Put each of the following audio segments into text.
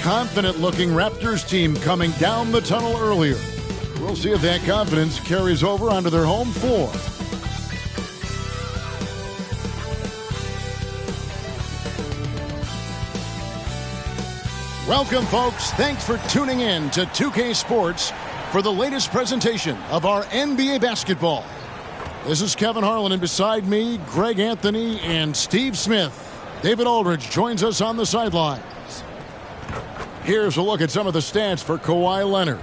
confident-looking Raptors team coming down the tunnel earlier. We'll see if that confidence carries over onto their home floor. Welcome, folks. Thanks for tuning in to 2K Sports for the latest presentation of our NBA basketball. This is Kevin Harlan, and beside me, Greg Anthony and Steve Smith. David Aldridge joins us on the sidelines. Here's a look at some of the stats for Kawhi Leonard.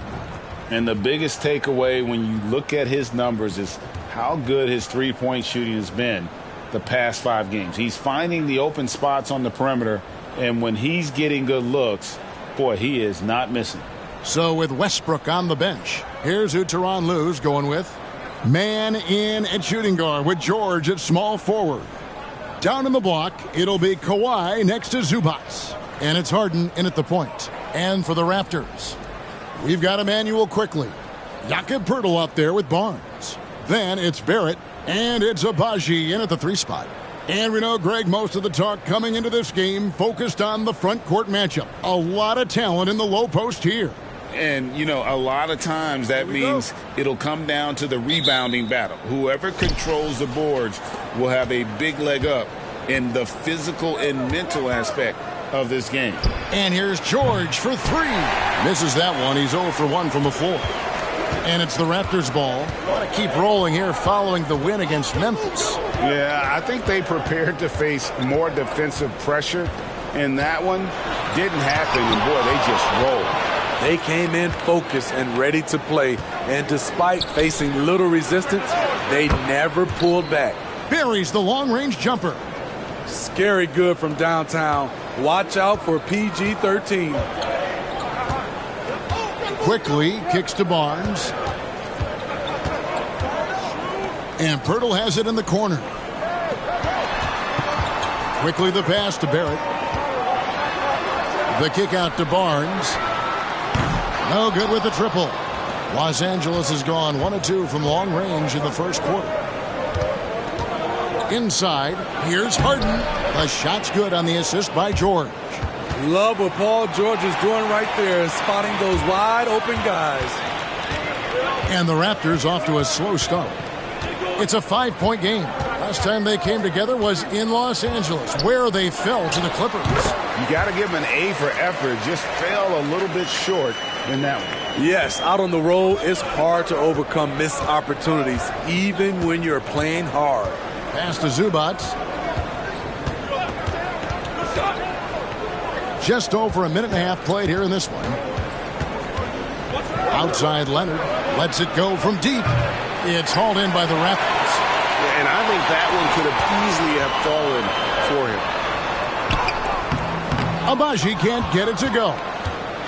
And the biggest takeaway when you look at his numbers is how good his three-point shooting has been the past 5 games. He's finding the open spots on the perimeter, and when he's getting good looks, boy, he is not missing. So with Westbrook on the bench, here's who Tyronn Lue's going with. Man in at shooting guard with George at small forward. Down in the block, it'll be Kawhi next to Zubac. And it's Harden in at the point. And for the Raptors, we've got Emmanuel Quickley. Jakob Poeltl up there with Barnes. Then it's Barrett. And it's Abaji in at the 3 spot. And we know, Greg, most of the talk coming into this game focused on the front court matchup. A lot of talent in the low post here. And, you know, a lot of times that means it'll come down to the rebounding battle. Whoever controls the boards will have a big leg up in the physical and mental aspect of this game. And here's George for 3. Misses that one. He's 0 for 1 from the floor. And it's the Raptors ball. Want to keep rolling here following the win against Memphis. Yeah, I think they prepared to face more defensive pressure. And that one didn't happen. And, boy, they just rolled. They came in focused and ready to play, and despite facing little resistance, they never pulled back. Buries the long-range jumper. Scary good from downtown. Watch out for PG-13. Quickly kicks to Barnes. And Poeltl has it in the corner. Quickly the pass to Barrett. The kick out to Barnes. No good with the triple. Los Angeles has gone 1 of 2 from long range in the first quarter. Inside, here's Harden. The shot's good on the assist by George. Love what Paul George is doing right there, spotting those wide open guys. And the Raptors off to a slow start. It's a 5-point game. Last time they came together was in Los Angeles, where they fell to the Clippers. You got to give them an A for effort. Just fell a little bit short in that one. Yes, out on the road, it's hard to overcome missed opportunities, even when you're playing hard. Pass to Zubac. Just over a minute and a half played here in this one. Outside Leonard lets it go from deep. It's hauled in by the Raptors. And I think that one could have easily have fallen for him. Abaji can't get it to go.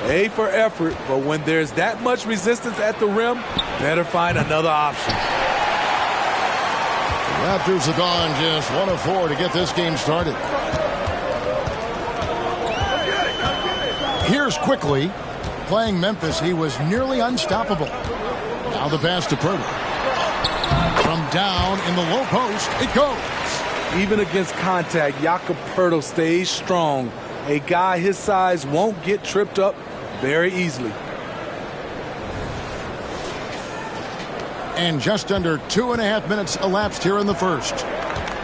A for effort, but when there's that much resistance at the rim, better find another option. The Raptors have gone just 1 of 4 to get this game started. Here's Quickly. Playing Memphis, he was nearly unstoppable. Now the pass to Poeltl. From down in the low post, it goes. Even against contact, Jakob Poeltl stays strong. A guy his size won't get tripped up very easily. And just under 2.5 minutes elapsed here in the first.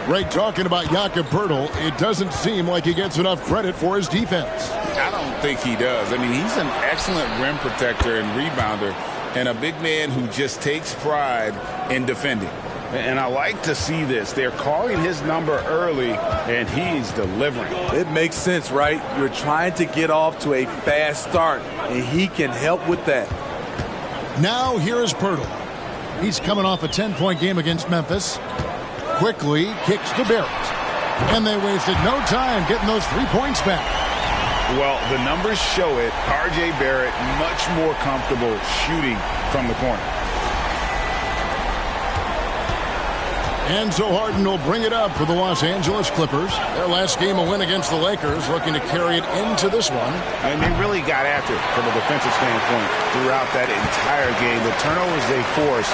Greg, talking about Jakob Poeltl, it doesn't seem like he gets enough credit for his defense. I don't think he does. I mean, he's an excellent rim protector and rebounder, and a big man who just takes pride in defending. And I like to see this. They're calling his number early, and he's delivering. It makes sense, right? You're trying to get off to a fast start, and he can help with that. Now here is Poeltl. He's coming off a 10-point game against Memphis. Quickly kicks to Barrett. And they wasted no time getting those 3 points back. Well, the numbers show it. R.J. Barrett much more comfortable shooting from the corner. And so Harden will bring it up for the Los Angeles Clippers. Their last game, a win against the Lakers, looking to carry it into this one. And they really got after it from a defensive standpoint throughout that entire game. The turnovers they forced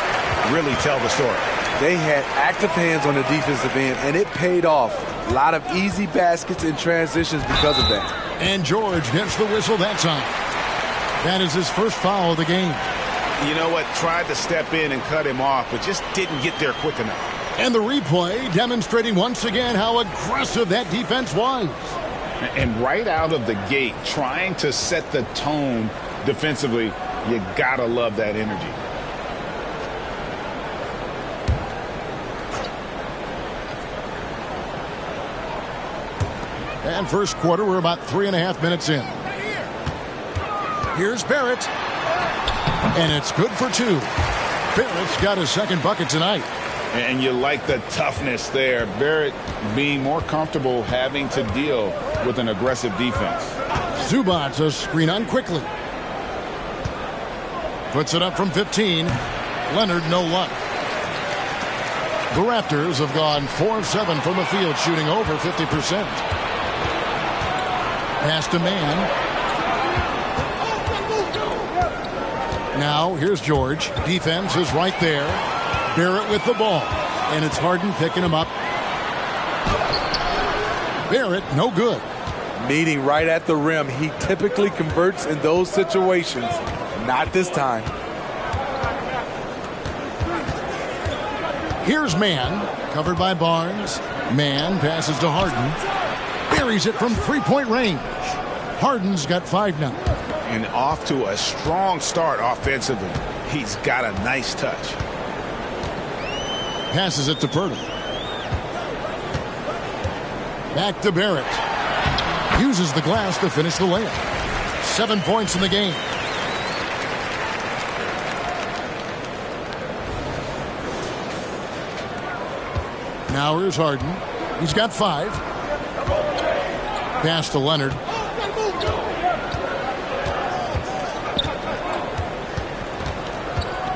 really tell the story. They had active hands on the defensive end, and it paid off. A lot of easy baskets and transitions because of that. And George gets the whistle that time. That is his first foul of the game. You know what? Tried to step in and cut him off, but just didn't get there quick enough. And the replay demonstrating once again how aggressive that defense was. And right out of the gate, trying to set the tone defensively, you gotta love that energy. And first quarter, we're about 3.5 minutes in. Here's Barrett. And it's good for 2. Barrett's got his second bucket tonight. And you like the toughness there. Barrett being more comfortable having to deal with an aggressive defense. Zubac's a screen on quickly. Puts it up from 15. Leonard, no luck. The Raptors have gone 4 of 7 from the field, shooting over 50%. Pass to man. Now, here's George. Defense is right there. Barrett with the ball. And it's Harden picking him up. Barrett, no good. Meeting right at the rim. He typically converts in those situations. Not this time. Here's Man, covered by Barnes. Man passes to Harden. Buries it from three-point range. Harden's got 5 now. And off to a strong start offensively. He's got a nice touch. Passes it to Pirtle. Back to Barrett. Uses the glass to finish the layup. 7 points in the game. Now here's Harden. He's got 5. Pass to Leonard.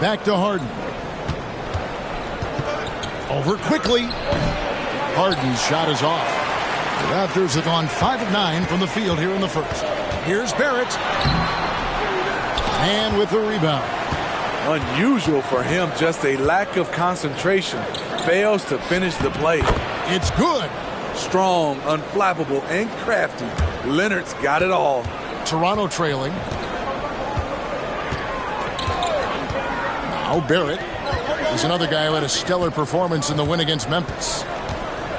Back to Harden. Over quickly. Harden's shot is off. The Raptors have gone 5 of 9 from the field here in the first. Here's Barrett. And with the rebound. Unusual for him, just a lack of concentration. Fails to finish the play. It's good. Strong, unflappable, and crafty. Leonard's got it all. Toronto trailing. Now Barrett is another guy who had a stellar performance in the win against Memphis.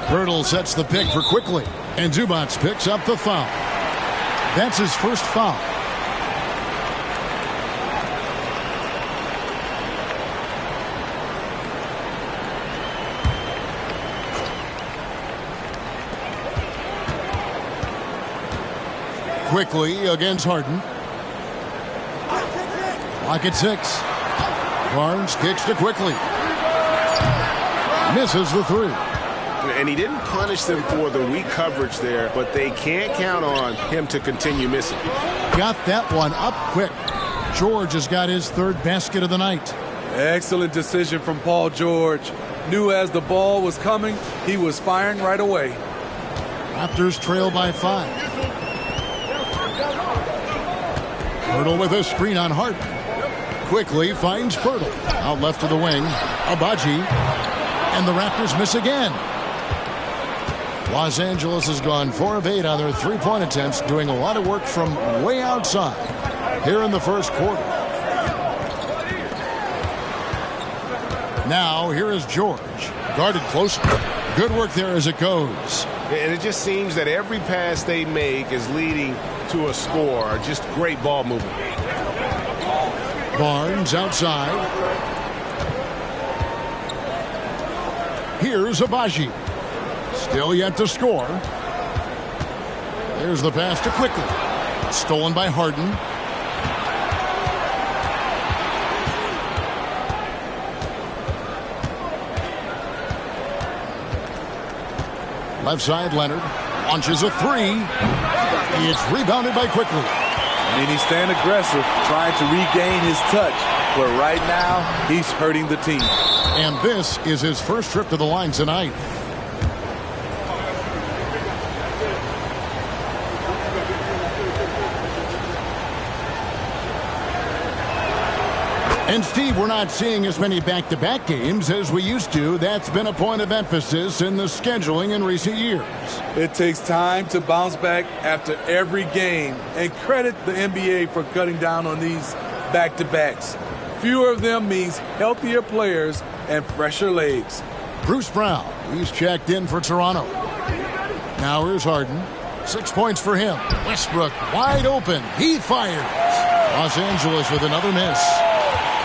Pirtle sets the pick for quickly. And Zubac picks up the foul. That's his first foul. Quickly against Harden. Clock at 6. Barnes kicks to quickly. Misses the 3. And he didn't punish them for the weak coverage there, but they can't count on him to continue missing. Got that one up quick. George has got his 3rd basket of the night. Excellent decision from Paul George. Knew as the ball was coming, he was firing right away. Raptors trail by 5. Pirtle with a screen on Harden. Quickly finds Pirtle. Out left to the wing. Abaji. And the Raptors miss again. Los Angeles has gone 4 of 8 on their 3-point attempts, doing a lot of work from way outside here in the first quarter. Now, here is George. Guarded closely. Good work there as it goes. And it just seems that every pass they make is leading to a score. Just great ball movement. Barnes outside. Here's Abaji. Still yet to score. There's the pass to quickly. Stolen by Harden. Left side, Leonard launches a 3. It's rebounded by quickly. I mean, he's staying aggressive, trying to regain his touch. But right now, he's hurting the team. And this is his first trip to the line tonight. And, Steve, we're not seeing as many back-to-back games as we used to. That's been a point of emphasis in the scheduling in recent years. It takes time to bounce back after every game, and credit the NBA for cutting down on these back-to-backs. Fewer of them means healthier players and fresher legs. Bruce Brown, he's checked in for Toronto. Now here's Harden. 6 points for him. Westbrook wide open. He fires. Los Angeles with another miss.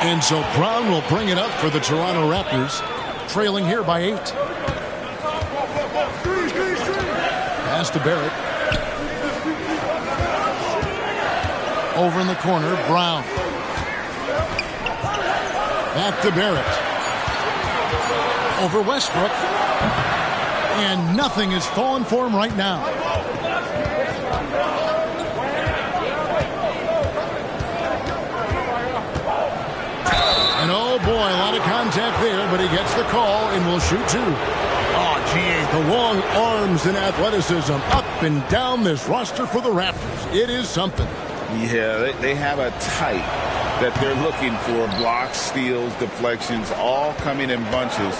And so Brown will bring it up for the Toronto Raptors, trailing here by 8. Pass to Barrett. Over in the corner, Brown. Back to Barrett. Over Westbrook. And nothing is falling for him right now. And oh boy, a lot of contact there, but he gets the call and will shoot 2. Oh, gee, the long arms and athleticism up and down this roster for the Raptors. It is something. Yeah, they have a type that they're looking for. Blocks, steals, deflections, all coming in bunches.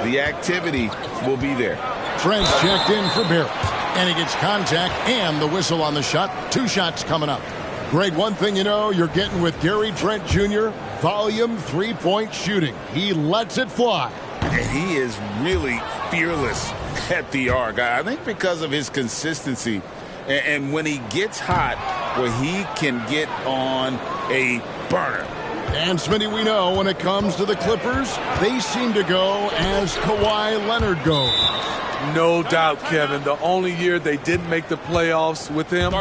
The activity will be there. Trent's checked in for Barrett. And he gets contact and the whistle on the shot. 2 shots coming up. Greg, one thing you know you're getting with Gary Trent Jr., volume 3-point shooting. He lets it fly. And he is really fearless at the arc. I think because of his consistency. And when he gets hot, well, he can get on a burner. And Smitty, we know when it comes to the Clippers, they seem to go as Kawhi Leonard goes. No doubt, Kevin. The only year they didn't make the playoffs with him,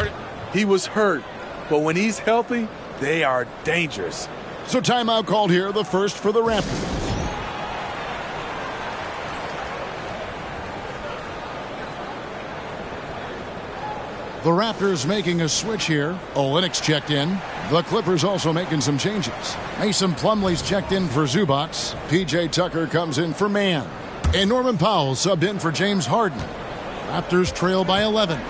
he was hurt. But when he's healthy, they are dangerous. So timeout called here, the first for the Raptors. The Raptors making a switch here. Olynyk's checked in. The Clippers also making some changes. Mason Plumlee's checked in for Zubac. P.J. Tucker comes in for Mann. And Norman Powell subbed in for James Harden. Raptors trail by 11.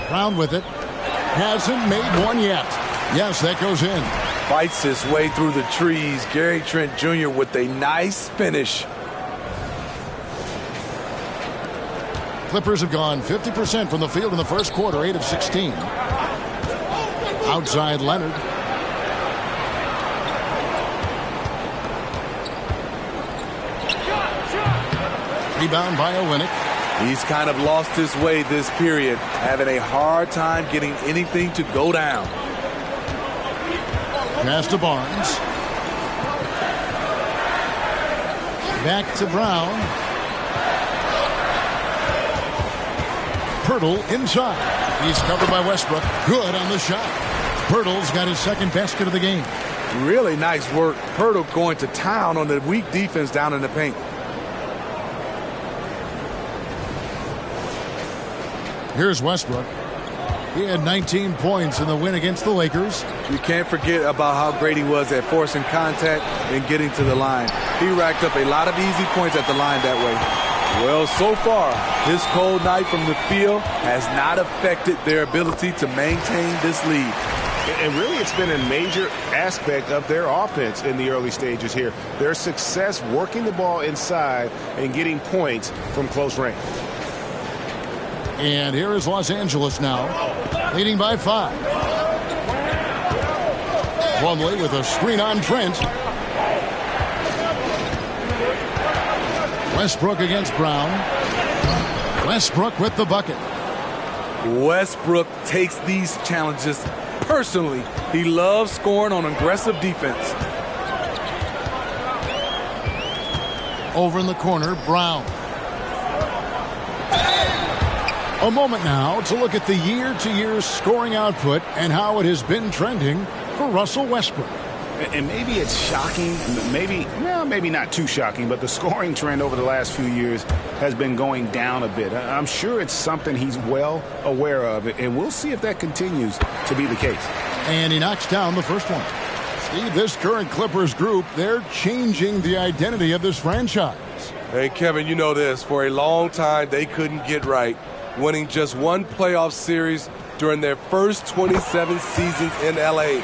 Brown with it. Hasn't made one yet. Yes, that goes in. Fights his way through the trees. Gary Trent Jr. with a nice finish. Clippers have gone 50% from the field in the first quarter, 8 of 16. Outside Leonard. Rebound by Olynyk. He's kind of lost his way this period, having a hard time getting anything to go down. Pass to Barnes. Back to Brown. Pirtle inside. He's covered by Westbrook. Good on the shot. Pirtle's got his second basket of the game. Really nice work. Pirtle going to town on the weak defense down in the paint. Here's Westbrook. He had 19 points in the win against the Lakers. You can't forget about how great he was at forcing contact and getting to the line. He racked up a lot of easy points at the line that way. Well, so far, this cold night from the field has not affected their ability to maintain this lead. And really, it's been a major aspect of their offense in the early stages here. Their success working the ball inside and getting points from close range. And here is Los Angeles now, leading by 5. Plumlee with a screen on Trent. Westbrook against Brown. Westbrook with the bucket. Westbrook takes these challenges personally. He loves scoring on aggressive defense. Over in the corner, Brown. A moment now to look at the year-to-year scoring output and how it has been trending for Russell Westbrook. And maybe it's shocking, maybe not too shocking, but the scoring trend over the last few years has been going down a bit. I'm sure it's something he's well aware of, and we'll see if that continues to be the case. And he knocks down the first one. Steve, this current Clippers group, they're changing the identity of this franchise. Hey, Kevin, you know this. For a long time, they couldn't get right. winning just one playoff series during their first 27 seasons in L.A.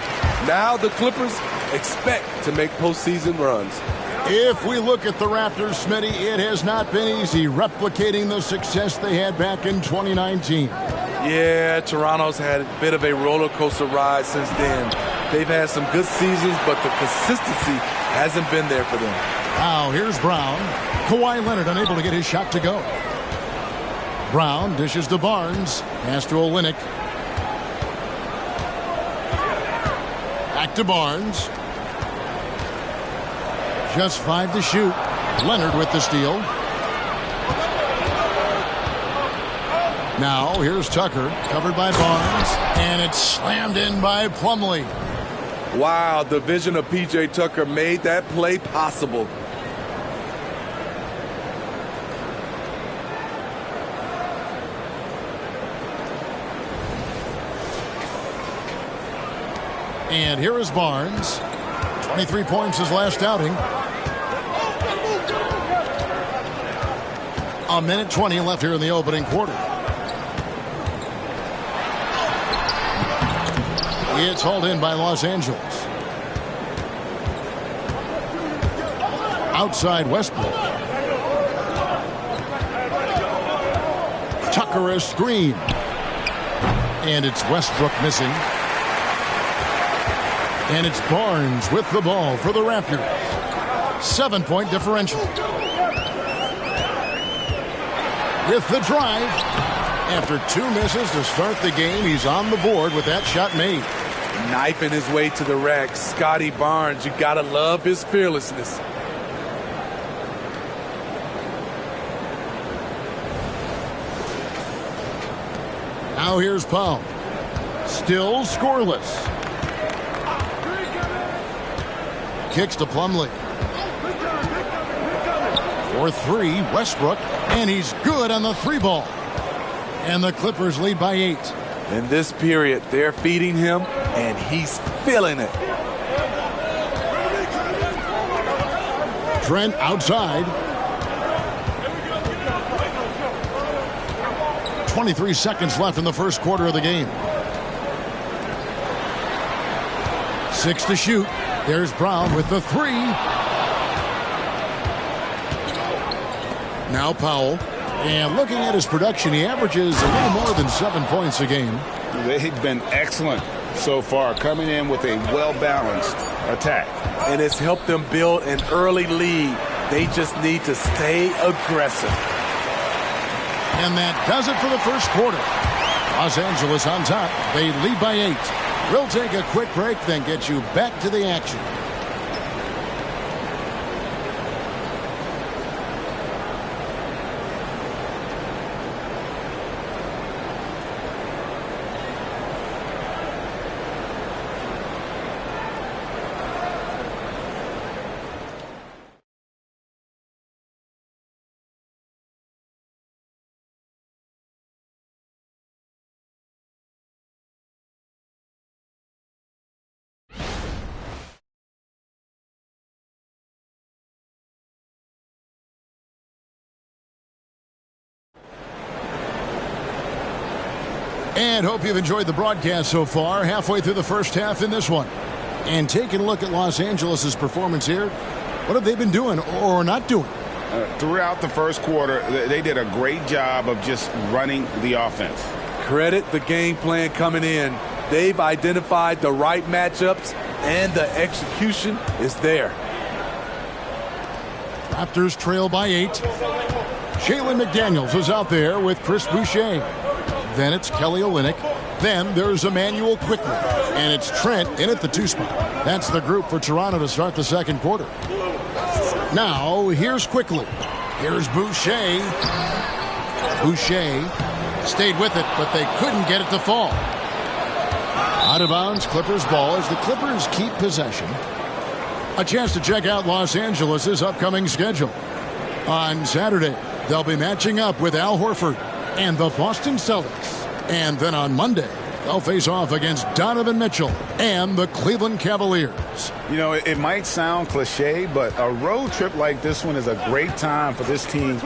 Now the Clippers expect to make postseason runs. If we look at the Raptors, Smitty, it has not been easy replicating the success they had back in 2019. Yeah, Toronto's had a bit of a roller coaster ride since then. They've had some good seasons, but the consistency hasn't been there for them. Now here's Brown. Kawhi Leonard unable to get his shot to go. Brown dishes to Barnes. Pass to Olynyk. Back to Barnes. Just 5 to shoot. Leonard with the steal. Now here's Tucker, covered by Barnes, and it's slammed in by Plumlee. Wow, the vision of P.J. Tucker made that play possible. And here is Barnes. 23 points his last outing. A minute 20 left here in the opening quarter. It's hauled in by Los Angeles. Outside Westbrook. Tucker a screen. And it's Westbrook missing. And it's Barnes with the ball for the Raptors. 7-point differential. With the drive. After 2 misses to start the game, he's on the board with that shot made. Knifing his way to the rack. Scotty Barnes, you gotta love his fearlessness. Now here's Powell. Still scoreless. Kicks to Plumlee. For 3, Westbrook, and he's good on the 3-ball. And the Clippers lead by 8. In this period, they're feeding him, and he's feeling it. Trent outside. 23 seconds left in the first quarter of the game. 6 to shoot. There's Brown with the 3. Now Powell. And looking at his production, he averages a little more than 7 points a game. They've been excellent so far, coming in with a well-balanced attack. And it's helped them build an early lead. They just need to stay aggressive. And that does it for the first quarter. Los Angeles on top. They lead by 8. We'll take a quick break, then get you back to the action. And hope you've enjoyed the broadcast so far. Halfway through the first half in this one. And taking a look at Los Angeles' performance here. What have they been doing or not doing? Throughout the first quarter, they did a great job of just running the offense. Credit the game plan coming in. They've identified the right matchups, and the execution is there. Raptors trail by 8. Jalen McDaniels is out there with Chris Boucher. Then it's Kelly Olynyk. Then there's Emmanuel Quickly. And it's Trent in at the 2 spot. That's the group for Toronto to start the second quarter. Now, here's Quickly. Here's Boucher. Boucher stayed with it, but they couldn't get it to fall. Out of bounds, Clippers ball as the Clippers keep possession. A chance to check out Los Angeles' upcoming schedule. On Saturday, they'll be matching up with Al Horford and the Boston Celtics. And then on Monday, They'll face off against Donovan Mitchell and the Cleveland Cavaliers. You know, it might sound cliche, but a road trip like this one is a great time for this team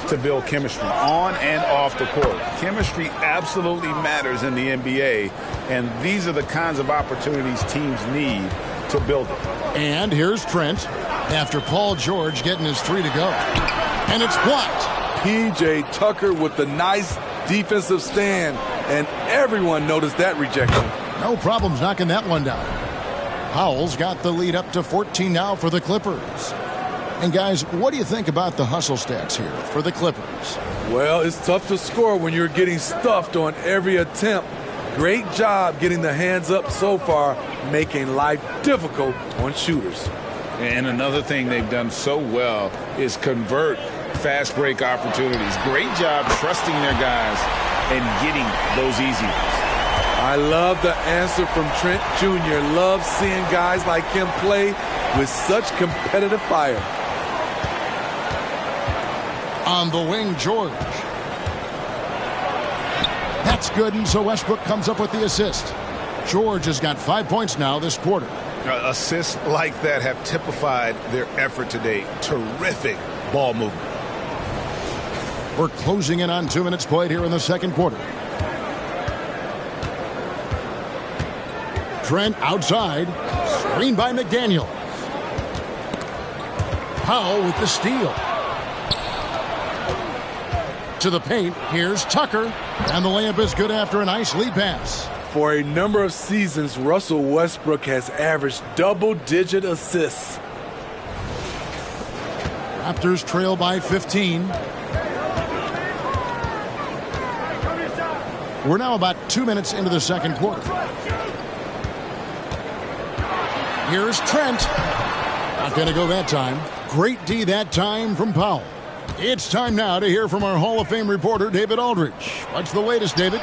to build chemistry on and off the court. Chemistry absolutely matters in the NBA, and these are the kinds of opportunities teams need to build it. And here's Trent after Paul George getting his three to go. And it's blocked. P.J. Tucker with the nice defensive stand, and everyone noticed that rejection. No problems knocking that one down. Powell's got the lead up to 14 now for the Clippers. And guys, what do you think about the hustle stats here for the Clippers? Well, it's tough to score when you're getting stuffed on every attempt. Great job getting the hands up so far, making life difficult on shooters. And another thing they've done so well is convert fast break opportunities. Great job trusting their guys and getting those easy ones. I love the answer from Trent Jr. Love seeing guys like him play with such competitive fire. On the wing, George. That's good, and so Westbrook comes up with the assist. George has got 5 points now this quarter. Assists like that have typified their effort today. Terrific ball movement. We're closing in on 2 minutes played here in the second quarter. Trent outside. Screen by McDaniel. Powell with the steal. To the paint. Here's Tucker. And the layup is good after a nice lead pass. For a number of seasons, Russell Westbrook has averaged double-digit assists. Raptors trail by 15. We're now about 2 minutes into the second quarter. Here's Trent. Not going to go that time. Great D that time from Powell. It's time now to hear from our Hall of Fame reporter, David Aldridge. What's the latest, David?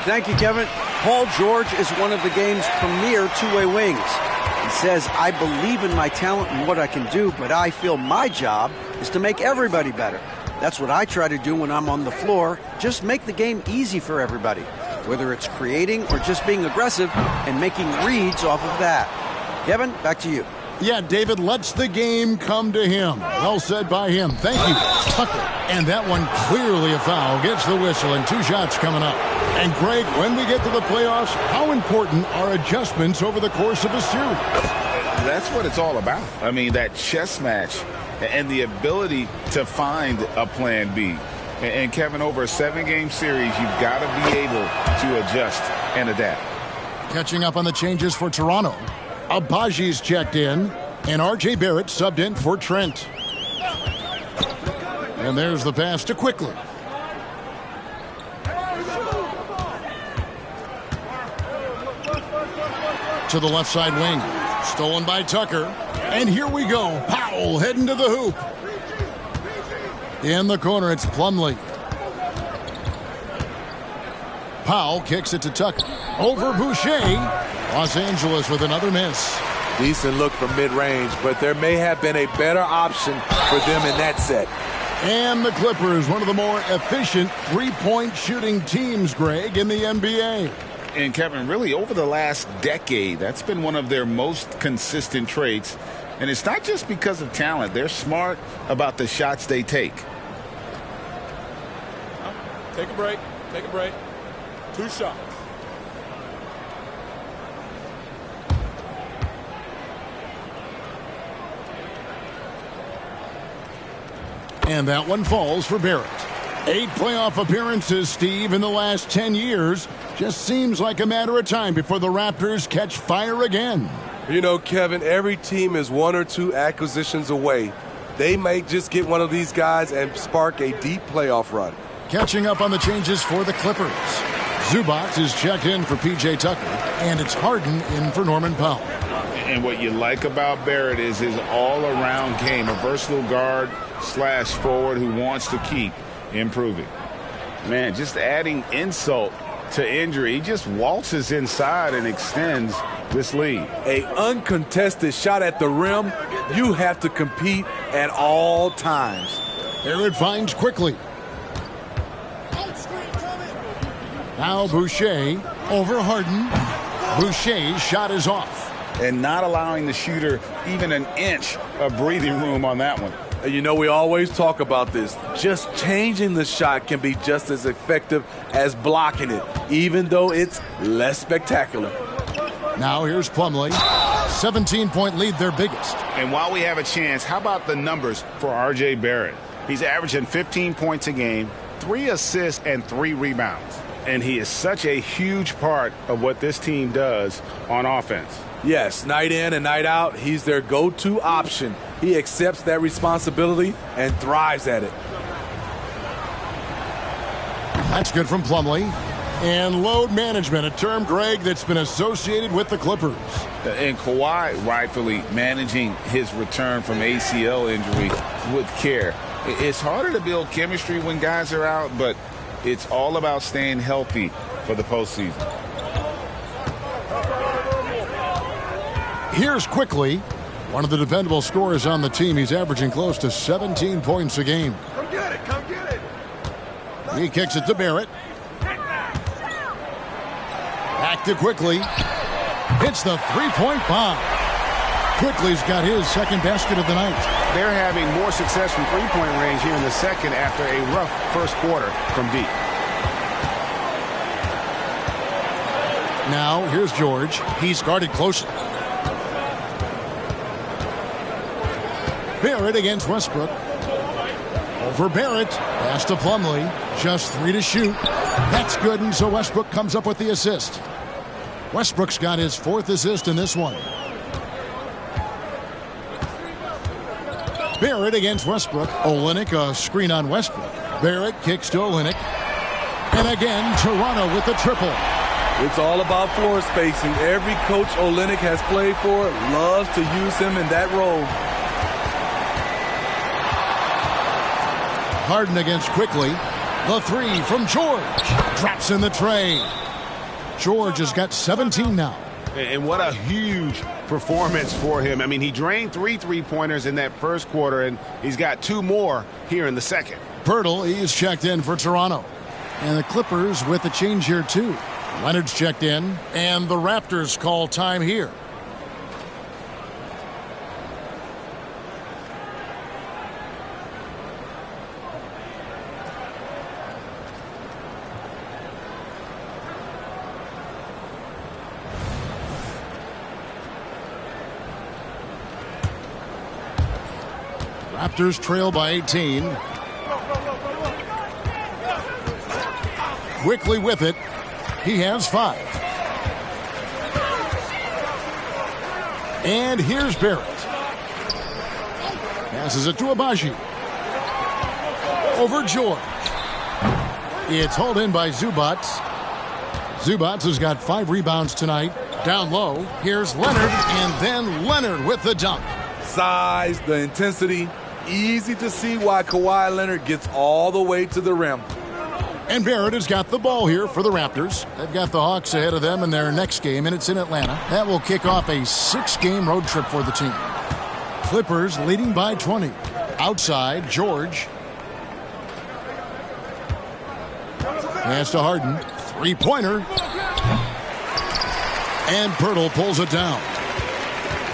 Thank you, Kevin. Paul George is one of the game's premier two-way wings. He says, I believe in my talent and what I can do, but I feel my job is to make everybody better. That's what I try to do when I'm on the floor. Just make the game easy for everybody, whether it's creating or just being aggressive and making reads off of that. Kevin, back to you. Yeah, David lets the game come to him. Well said by him. Thank you, Tucker. And that one clearly a foul. Gets the whistle and 2 shots coming up. And Greg, when we get to the playoffs, how important are adjustments over the course of a series? That's what it's all about. I mean, that chess match and the ability to find a plan B. And Kevin, over a 7-game series, you've got to be able to adjust and adapt. Catching up on the changes for Toronto. Abaji's checked in, and R.J. Barrett subbed in for Trent. And there's the pass to Quickly. To the left side wing. Stolen by Tucker. And here we go. Powell heading to the hoop. In the corner, it's Plumlee. Powell kicks it to Tucker. Over Boucher. Los Angeles with another miss. Decent look from mid-range, but there may have been a better option for them in that set. And the Clippers, one of the more efficient three-point shooting teams, Greg, in the NBA. And Kevin, really over the last decade, that's been one of their most consistent traits. And it's not just because of talent. They're smart about the shots they take. Take a break. Take a break. 2 shots. And that one falls for Barrett. 8 playoff appearances, Steve, in the last 10 years. Just seems like a matter of time before the Raptors catch fire again. You know, Kevin, every team is 1 or 2 acquisitions away. They may just get one of these guys and spark a deep playoff run. Catching up on the changes for the Clippers. Zubac is checked in for P.J. Tucker, and it's Harden in for Norman Powell. And what you like about Barrett is his all-around game, a versatile guard / forward who wants to keep improving. Man, just adding insult to injury. He just waltzes inside and extends this lead. A uncontested shot at the rim, you have to compete at all times. There it finds Quickly. Now Boucher over Harden. Boucher's shot is off. And not allowing the shooter even an inch of breathing room on that one. You know, we always talk about this. Just changing the shot can be just as effective as blocking it, even though it's less spectacular. Now here's Plumlee. 17-point lead, their biggest. And while we have a chance, how about the numbers for R.J. Barrett? He's averaging 15 points a game, 3 assists, and 3 rebounds. And he is such a huge part of what this team does on offense. Yes, night in and night out, he's their go-to option. He accepts that responsibility and thrives at it. That's good from Plumlee. And load management, a term, Greg, that's been associated with the Clippers. And Kawhi rightfully managing his return from ACL injury with care. It's harder to build chemistry when guys are out, but it's all about staying healthy for the postseason. Here's Quickly, one of the dependable scorers on the team. He's averaging close to 17 points a game. Come get it, come get it. He kicks it to Barrett. Back to Quickly. Hits the three-point bomb. Quickly's got his second basket of the night. They're having more success from three-point range here in the second after a rough first quarter from deep. Now, here's George. He's guarded closely. Barrett against Westbrook. Over Barrett. Pass to Plumlee. Just 3 to shoot. That's good, and so Westbrook comes up with the assist. Westbrook's got his 4th assist in this one. Barrett against Westbrook. Olynyk, a screen on Westbrook. Barrett kicks to Olynyk. And again, Toronto with the triple. It's all about floor spacing. Every coach Olynyk has played for loves to use him in that role. Harden against Quickly. The 3 from George. Drops in the tray. George has got 17 now. And what a huge performance for him. I mean, he drained 3 three-pointers in that first quarter, and he's got 2 more here in the second. Pirtle, he's checked in for Toronto. And the Clippers with a change here, too. Leonard's checked in, and the Raptors call time here. Raptors trail by 18. Quickly with it. He has 5. And here's Barrett. Passes it to Abaji. Over George. It's hauled in by Zubac. Zubac has got 5 rebounds tonight. Down low, here's Leonard, and then Leonard with the dunk. Size, the intensity. Easy to see why Kawhi Leonard gets all the way to the rim. And Barrett has got the ball here for the Raptors. They've got the Hawks ahead of them in their next game, and it's in Atlanta. That will kick off a 6-game road trip for the team. Clippers leading by 20. Outside, George. Pass to Harden. Three-pointer. And Pirtle pulls it down.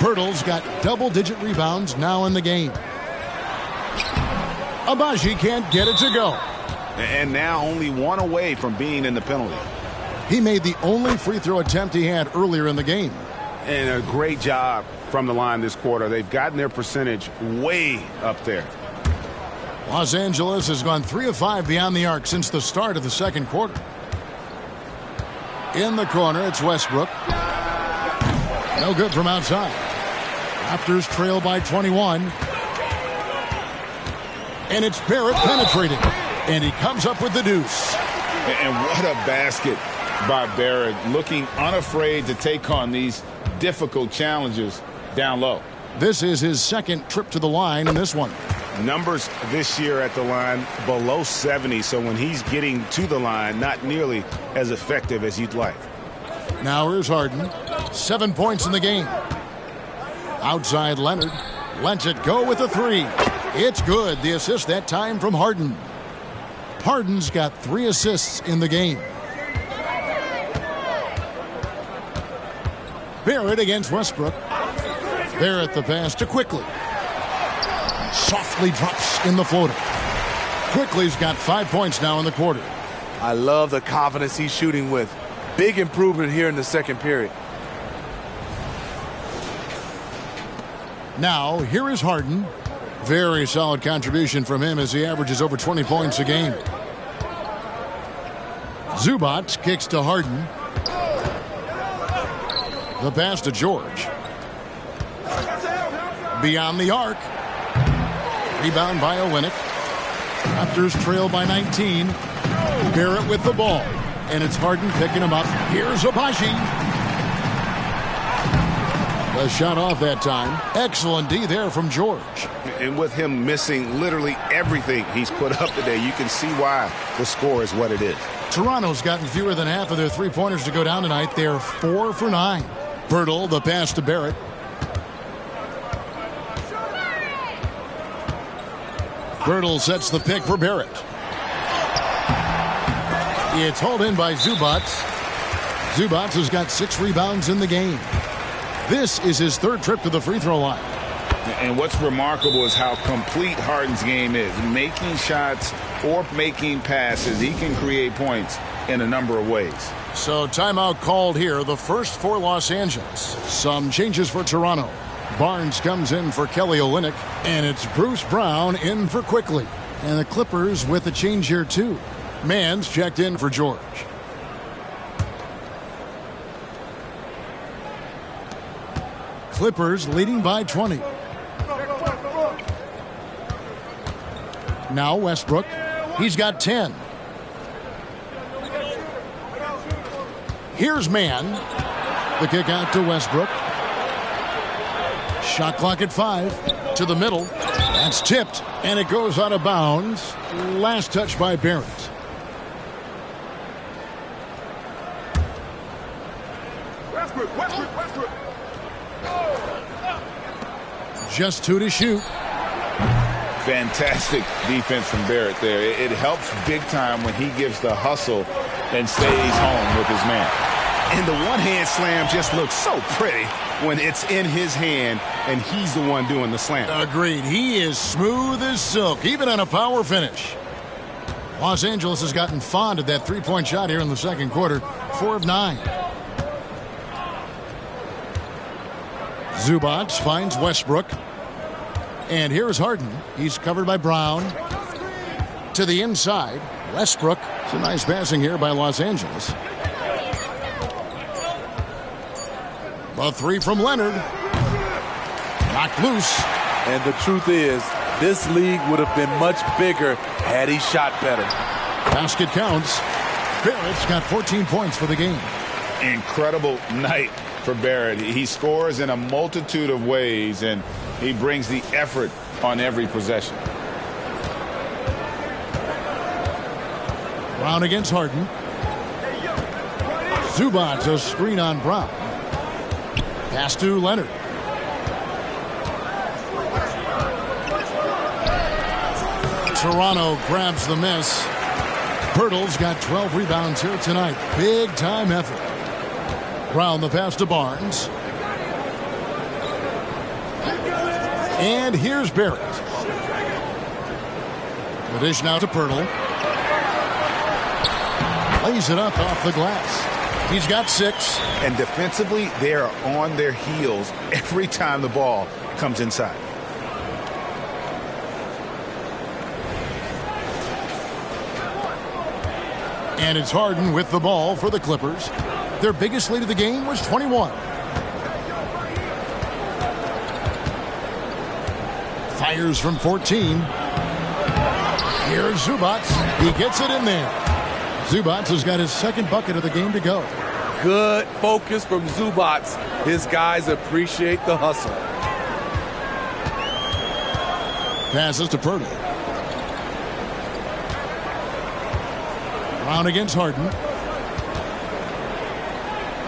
Pirtle's got double-digit rebounds now in the game. Abaji can't get it to go. And now only 1 away from being in the penalty. He made the only free throw attempt he had earlier in the game. And a great job from the line this quarter. They've gotten their percentage way up there. Los Angeles has gone 3 of 5 beyond the arc since the start of the second quarter. In the corner, it's Westbrook. No good from outside. Raptors trail by 21. And it's Barrett penetrating. And he comes up with the deuce. And what a basket by Barrett, looking unafraid to take on these difficult challenges down low. This is his second trip to the line in this one. Numbers this year at the line below 70, so when he's getting to the line, not nearly as effective as you'd like. Now here's Harden. 7 points in the game. Outside Leonard. Lets it go with a 3. It's good. The assist that time from Harden. Harden's got 3 assists in the game. Barrett against Westbrook. Barrett the pass to Quickly. Softly drops in the floater. Quickly's got 5 points now in the quarter. I love the confidence he's shooting with. Big improvement here in the second period. Now, here is Harden. Very solid contribution from him as he averages over 20 points a game. Zubac kicks to Harden. The pass to George. Beyond the arc. Rebound by Olynyk. Raptors trail by 19. Barrett with the ball. And it's Harden picking him up. Here's Abaji. The shot off that time. Excellent D there from George. And with him missing literally everything he's put up today, you can see why the score is what it is. Toronto's gotten fewer than half of their three-pointers to go down tonight. They're 4 for 9. Birtle, the pass to Barrett. Birtle sets the pick for Barrett. It's hauled in by Zubac. Zubac has got 6 rebounds in the game. This is his 3rd trip to the free throw line. And what's remarkable is how complete Harden's game is. Making shots or making passes, he can create points in a number of ways. So timeout called here, the first for Los Angeles. Some changes for Toronto. Barnes comes in for Kelly Olynyk, and it's Bruce Brown in for Quickly. And the Clippers with a change here too. Mann's checked in for George. Clippers leading by 20. Now Westbrook. He's got 10. Here's Mann. The kick out to Westbrook. Shot clock at 5. To the middle. That's tipped, and it goes out of bounds. Last touch by Barrett. Westbrook. Just 2 to shoot. Fantastic defense from Barrett there. It helps big time when he gives the hustle and stays home with his man. And the one-hand slam just looks so pretty when it's in his hand and he's the one doing the slam. Agreed. He is smooth as silk, even on a power finish. Los Angeles has gotten fond of that three-point shot here in the second quarter. 4 of 9. Zubac finds Westbrook. And here's Harden. He's covered by Brown. To the inside. Westbrook. It's a nice passing here by Los Angeles. A 3 from Leonard. Knocked loose. And the truth is, this league would have been much bigger had he shot better. Basket counts. Barrett's got 14 points for the game. Incredible night for Barrett. He scores in a multitude of ways, and he brings the effort on every possession. Brown against Harden. Zubac, a screen on Brown. Pass to Leonard. Toronto grabs the miss. Pirtle's got 12 rebounds here tonight. Big time effort. Brown the pass to Barnes. And here's Barrett. The dish now to Pirtle. Lays it up off the glass. He's got 6. And defensively, they are on their heels every time the ball comes inside. And it's Harden with the ball for the Clippers. Their biggest lead of the game was 21. Fires from 14. Here's Zubac. He gets it in there. Zubac has got his second bucket of the game to go. Good focus from Zubac. His guys appreciate the hustle. Passes to Pirtle. Brown against Harden.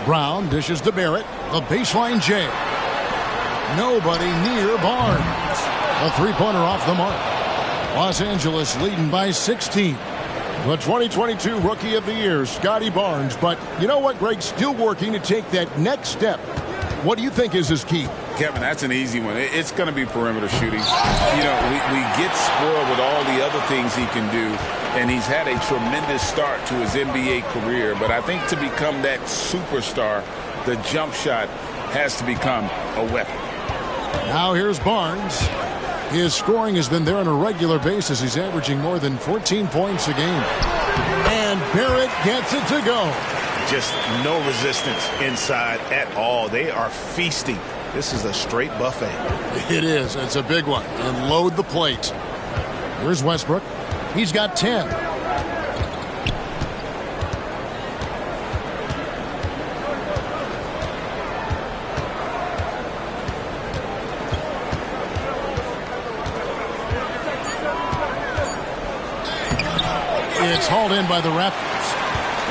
Brown dishes to Barrett. The baseline J. Nobody near Barnes. A three-pointer off the mark. Los Angeles leading by 16. The 2022 Rookie of the Year, Scotty Barnes. But you know what, Greg? Still working to take that next step. What do you think is his key? Kevin, that's an easy one. It's going to be perimeter shooting. You know, we get spoiled with all the other things he can do, and he's had a tremendous start to his NBA career. But I think to become that superstar, the jump shot has to become a weapon. Now here's Barnes. His scoring has been there on a regular basis. He's averaging more than 14 points a game. And Barrett gets it to go. Just no resistance inside at all. They are feasting. This is a straight buffet. It is. It's a big one. And load the plate. Here's Westbrook. He's got 10. It's hauled in by the Raptors.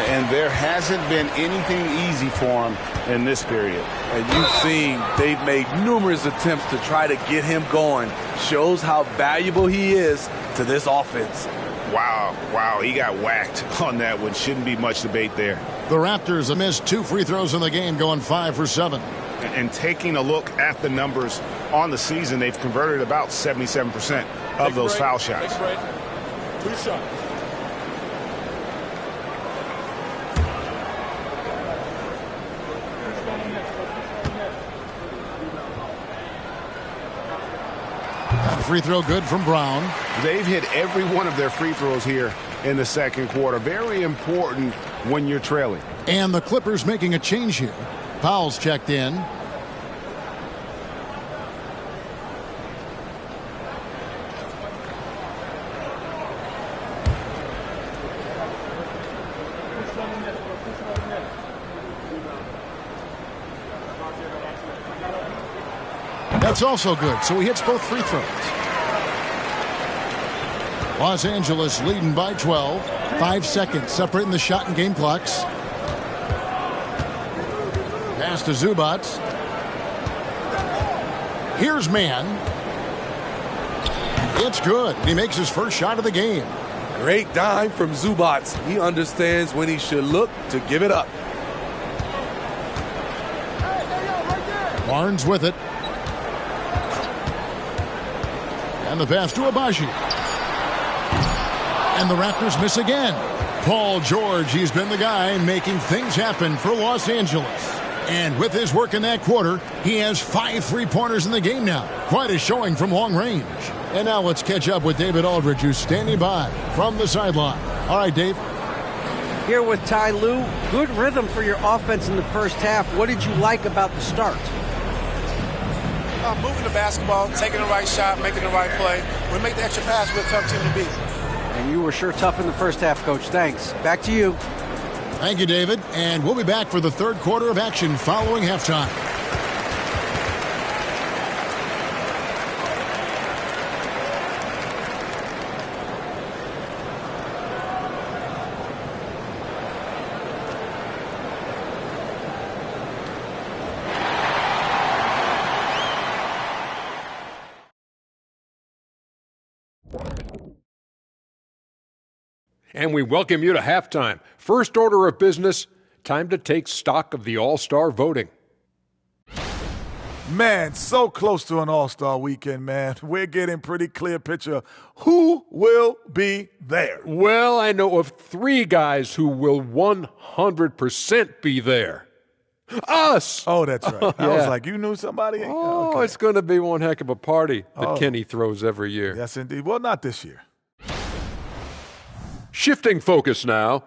And there hasn't been anything easy for him in this period. And you've seen they've made numerous attempts to try to get him going. Shows how valuable he is to this offense. Wow, he got whacked on that one. Shouldn't be much debate there. The Raptors have missed 2 free throws in the game, going 5 for 7. And taking a look at the numbers on the season, they've converted about 77% of those foul shots. 2 shots. Free throw good from Brown. They've hit every one of their free throws here in the second quarter. Very important when you're trailing. And the Clippers making a change here. Powell's checked in. That's also good, so he hits both free throws. Los Angeles leading by 12. 5 seconds separating the shot and game clocks. Pass to Zubac. Here's Mann. It's good. He makes his first shot of the game. Great dime from Zubac. He understands when he should look to give it up. Barnes with it. And the pass to Abaji. And the Raptors miss again. Paul George, he's been the guy making things happen for Los Angeles. And with his work in that quarter, he has 5 3-pointers in the game now. Quite a showing from long range. And now let's catch up with David Aldridge, who's standing by from the sideline. All right, Dave. Here with Ty Lue. Good rhythm for your offense in the first half. What did you like about the start? Moving the basketball, taking the right shot, making the right play. We make the extra pass, we're a tough team to beat. And you were sure tough in the first half, Coach. Thanks. Back to you. Thank you, David. And we'll be back for the third quarter of action following halftime. And we welcome you to halftime. First order of business, time to take stock of the All-Star voting. Man, so close to an All-Star weekend, man. We're getting pretty clear picture who will be there. Well, I know of 3 guys who will 100% be there. Us! Oh, that's right. Yeah. I was like, you knew somebody? Oh, okay. It's going to be one heck of a party that Kenny throws every year. Yes, indeed. Well, not this year. Shifting focus now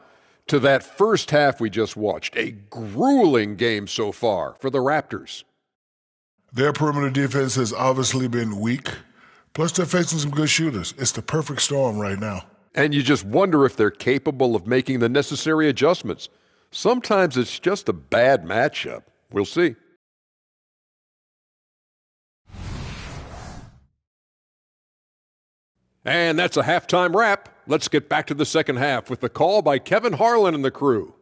to that first half we just watched. A grueling game so far for the Raptors. Their perimeter defense has obviously been weak. Plus, they're facing some good shooters. It's the perfect storm right now. And you just wonder if they're capable of making the necessary adjustments. Sometimes it's just a bad matchup. We'll see. And that's a halftime wrap. Let's get back to the second half with the call by Kevin Harlan and the crew.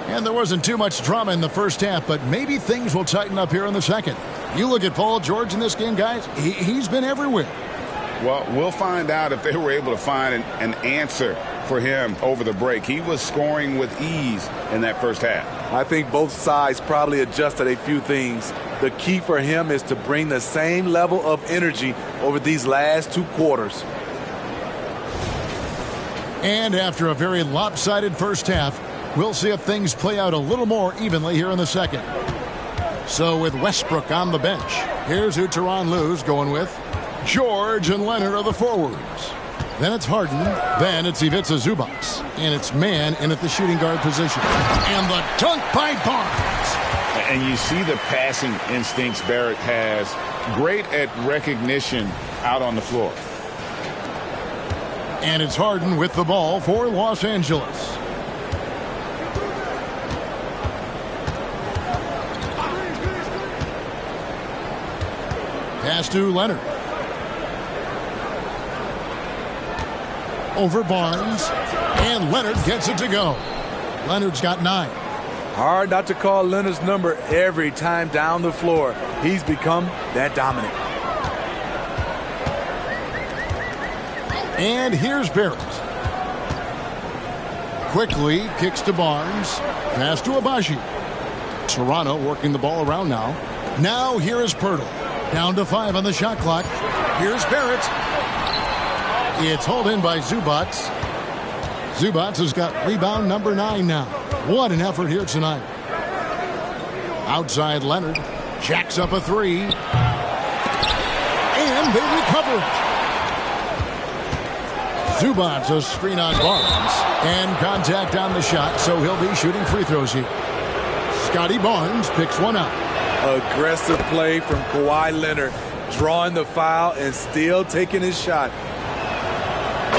And And there wasn't too much drama in the first half, but maybe things will tighten up here in the second. You look at Paul George in this game, guys, he's been everywhere. Well, we'll find out if they were able to find an answer for him over the break. He was scoring with ease in that first half. I think both sides probably adjusted a few things. The key for him is to bring the same level of energy over these last 2 quarters. And after a very lopsided first half, we'll see if things play out a little more evenly here in the second. So with Westbrook on the bench, here's who Tyronn Lue's going with. George and Leonard are the forwards. Then it's Harden. Then it's Ivica Zubac. And it's man in at the shooting guard position. And the dunk by Barnes. And you see the passing instincts Barrett has. Great at recognition out on the floor. And it's Harden with the ball for Los Angeles. Pass to Leonard. Over Barnes. And Leonard gets it to go. Leonard's got 9. Hard not to call Leonard's number every time down the floor. He's become that dominant. And here's Barrett. Quickly kicks to Barnes. Pass to Abaji. Toronto working the ball around now. Now here is Pirtle. Down to 5 on the shot clock. Here's Barrett. It's hauled in by Zubac. Zubac has got rebound number 9 now. What an effort here tonight. Outside Leonard. Jacks up a 3. And they recover it. Zubac a screen on Barnes. And contact on the shot, so he'll be shooting free throws here. Scotty Barnes picks one up. Aggressive play from Kawhi Leonard, drawing the foul and still taking his shot.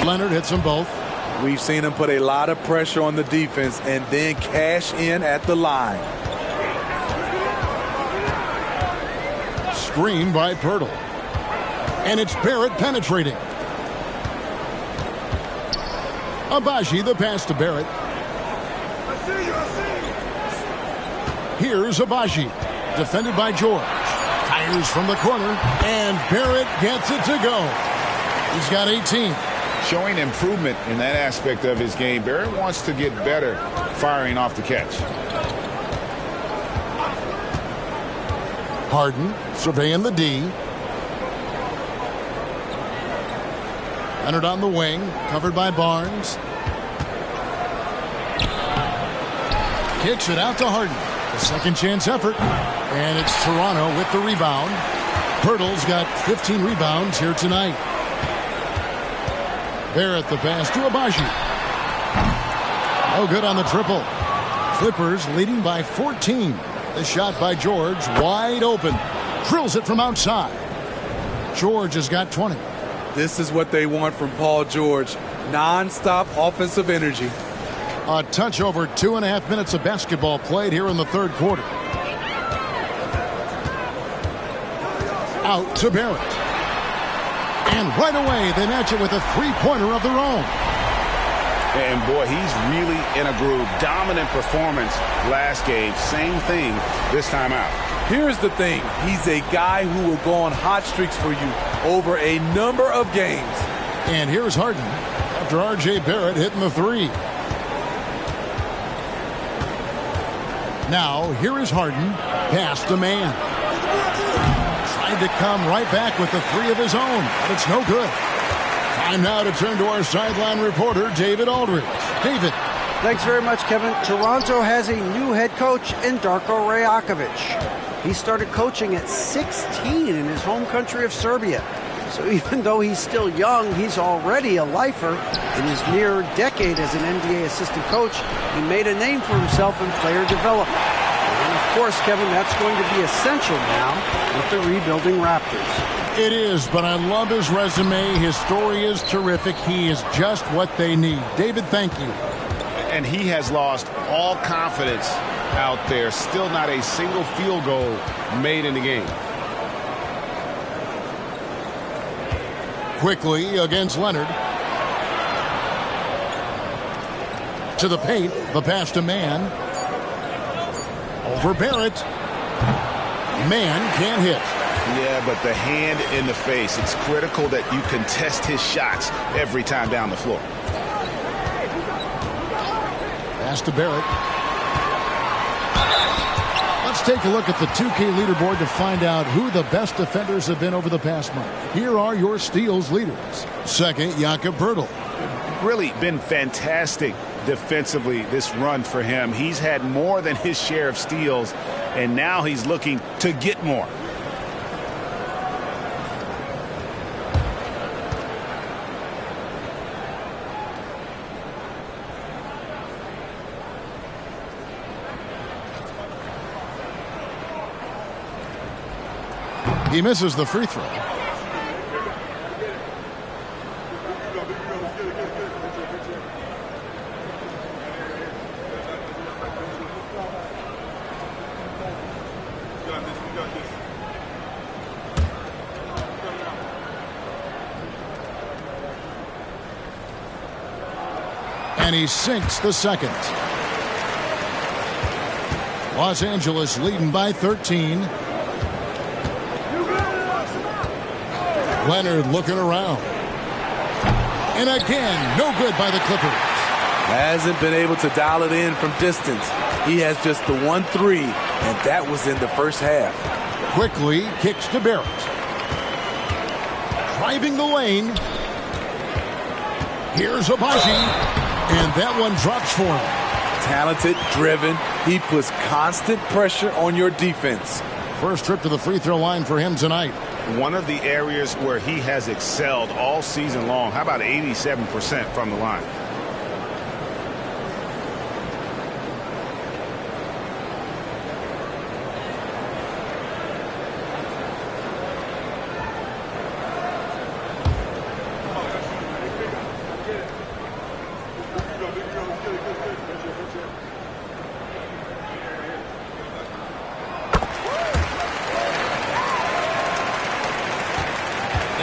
Leonard hits them both. We've seen him put a lot of pressure on the defense and then cash in at the line. Screen by Pirtle. And it's Barrett penetrating. Abaji the pass to Barrett. Here's Abaji. Defended by George. Fires from the corner. And Barrett gets it to go. He's got 18. Showing improvement in that aspect of his game. Barrett wants to get better firing off the catch. Harden surveying the D. Leonard on the wing. Covered by Barnes. Kicks it out to Harden. A second chance effort. And it's Toronto with the rebound. Pirtle's got 15 rebounds here tonight. Barrett the pass to Abaji. No good on the triple. Clippers leading by 14. The shot by George wide open. Drills it from outside. George has got 20. This is what they want from Paul George. Non-stop offensive energy. A touch over 2.5 minutes of basketball played here in the third quarter. Out to Barrett. And right away, they match it with a three-pointer of their own. And boy, he's really in a groove. Dominant performance last game. Same thing this time out. Here's the thing. He's a guy who will go on hot streaks for you over a number of games. And here's Harden after R.J. Barrett hitting the 3. Now, here is Harden. Pass to man. Tried to come right back with the 3 of his own, but it's no good. Time now to turn to our sideline reporter, David Aldridge. David. Thanks very much, Kevin. Toronto has a new head coach in Darko Rajakovic. He started coaching at 16 in his home country of Serbia. So even though he's still young, he's already a lifer. In his mere decade as an NBA assistant coach, he made a name for himself in player development. And of course, Kevin, that's going to be essential now with the rebuilding Raptors. It is, but I love his resume. His story is terrific. He is just what they need. David, thank you. And he has lost all confidence out there. Still not a single field goal made in the game. Quickly against Leonard. To the paint. The pass to man. For Barrett. Man can't hit. Yeah, but the hand in the face, it's critical that you contest his shots every time down the floor. Pass to Barrett. Let's take a look at the 2K leaderboard to find out who the best defenders have been over the past month. Here are your steals leaders. Second, Jakob Poeltl. Really been fantastic defensively this run for him. He's had more than his share of steals, and now he's looking to get more. He misses the free throw. And he sinks the second. Los Angeles leading by 13. Leonard looking around. And again, no good by the Clippers. Hasn't been able to dial it in from distance. He has just the 1-3, and that was in the first half. Quickly kicks to Barrett. Driving the lane. Here's Abaji. And that one drops for him. Talented, driven. He puts constant pressure on your defense. First trip to the free throw line for him tonight. One of the areas where he has excelled all season long. How about 87% from the line?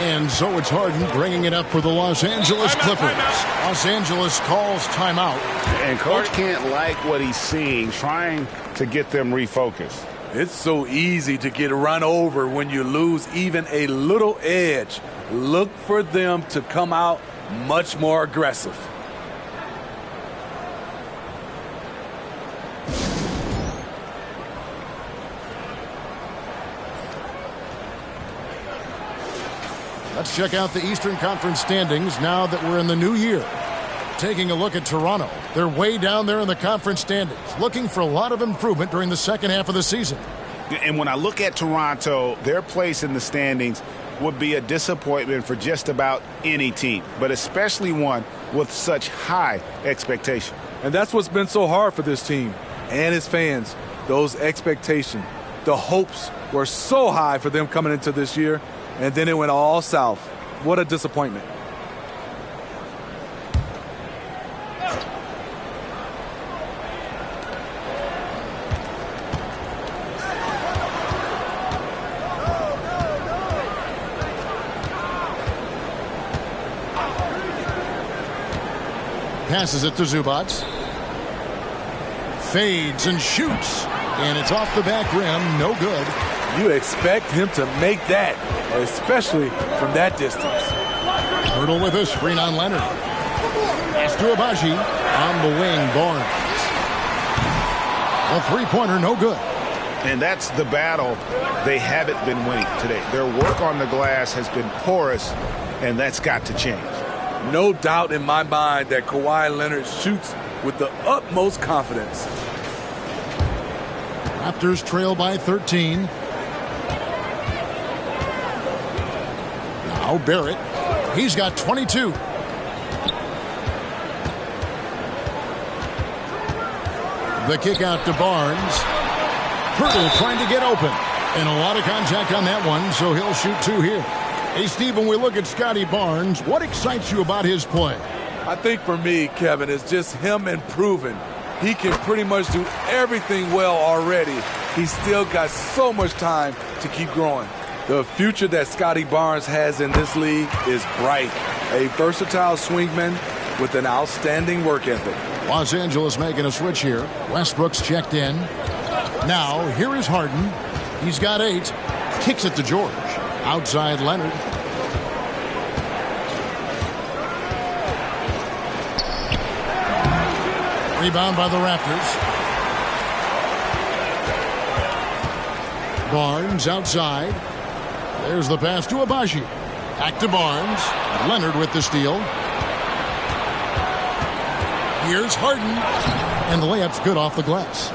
And so it's Harden bringing it up for the Los Angeles Clippers. Los Angeles calls timeout. And coach can't like what he's seeing, trying to get them refocused. It's so easy to get run over when you lose even a little edge. Look for them to come out much more aggressive. Let's check out the Eastern Conference standings now that we're in the new year. Taking a look at Toronto. They're way down there in the conference standings, looking for a lot of improvement during the second half of the season. And when I look at Toronto, their place in the standings would be a disappointment for just about any team, but especially one with such high expectation. And that's what's been so hard for this team and its fans. Those expectations, the hopes were so high for them coming into this year, and then it went all south. What a disappointment. Passes it to Zubac. Fades and shoots. And it's off the back rim. No good. You expect him to make that, especially from that distance. Poeltl with a screen on Leonard. Pass to Abaji. On the wing, Barnes. A three-pointer, no good. And that's the battle they haven't been winning today. Their work on the glass has been porous, and that's got to change. No doubt in my mind that Kawhi Leonard shoots with the utmost confidence. Raptors trail by 13. Now Barrett. He's got 22. The kick out to Barnes. Poeltl trying to get open. And a lot of contact on that one, so he'll shoot two here. Hey, Steve, when we look at Scotty Barnes, what excites you about his play? I think for me, Kevin, it's just him improving. He can pretty much do everything well already. He's still got so much time to keep growing. The future that Scotty Barnes has in this league is bright. A versatile swingman with an outstanding work ethic. Los Angeles making a switch here. Westbrook's checked in. Now, here is Harden. He's got 8. Kicks it to George. Outside Leonard. Rebound by the Raptors. Barnes outside. There's the pass to Abaji. Back to Barnes. Leonard with the steal. Here's Harden. And the layup's good off the glass.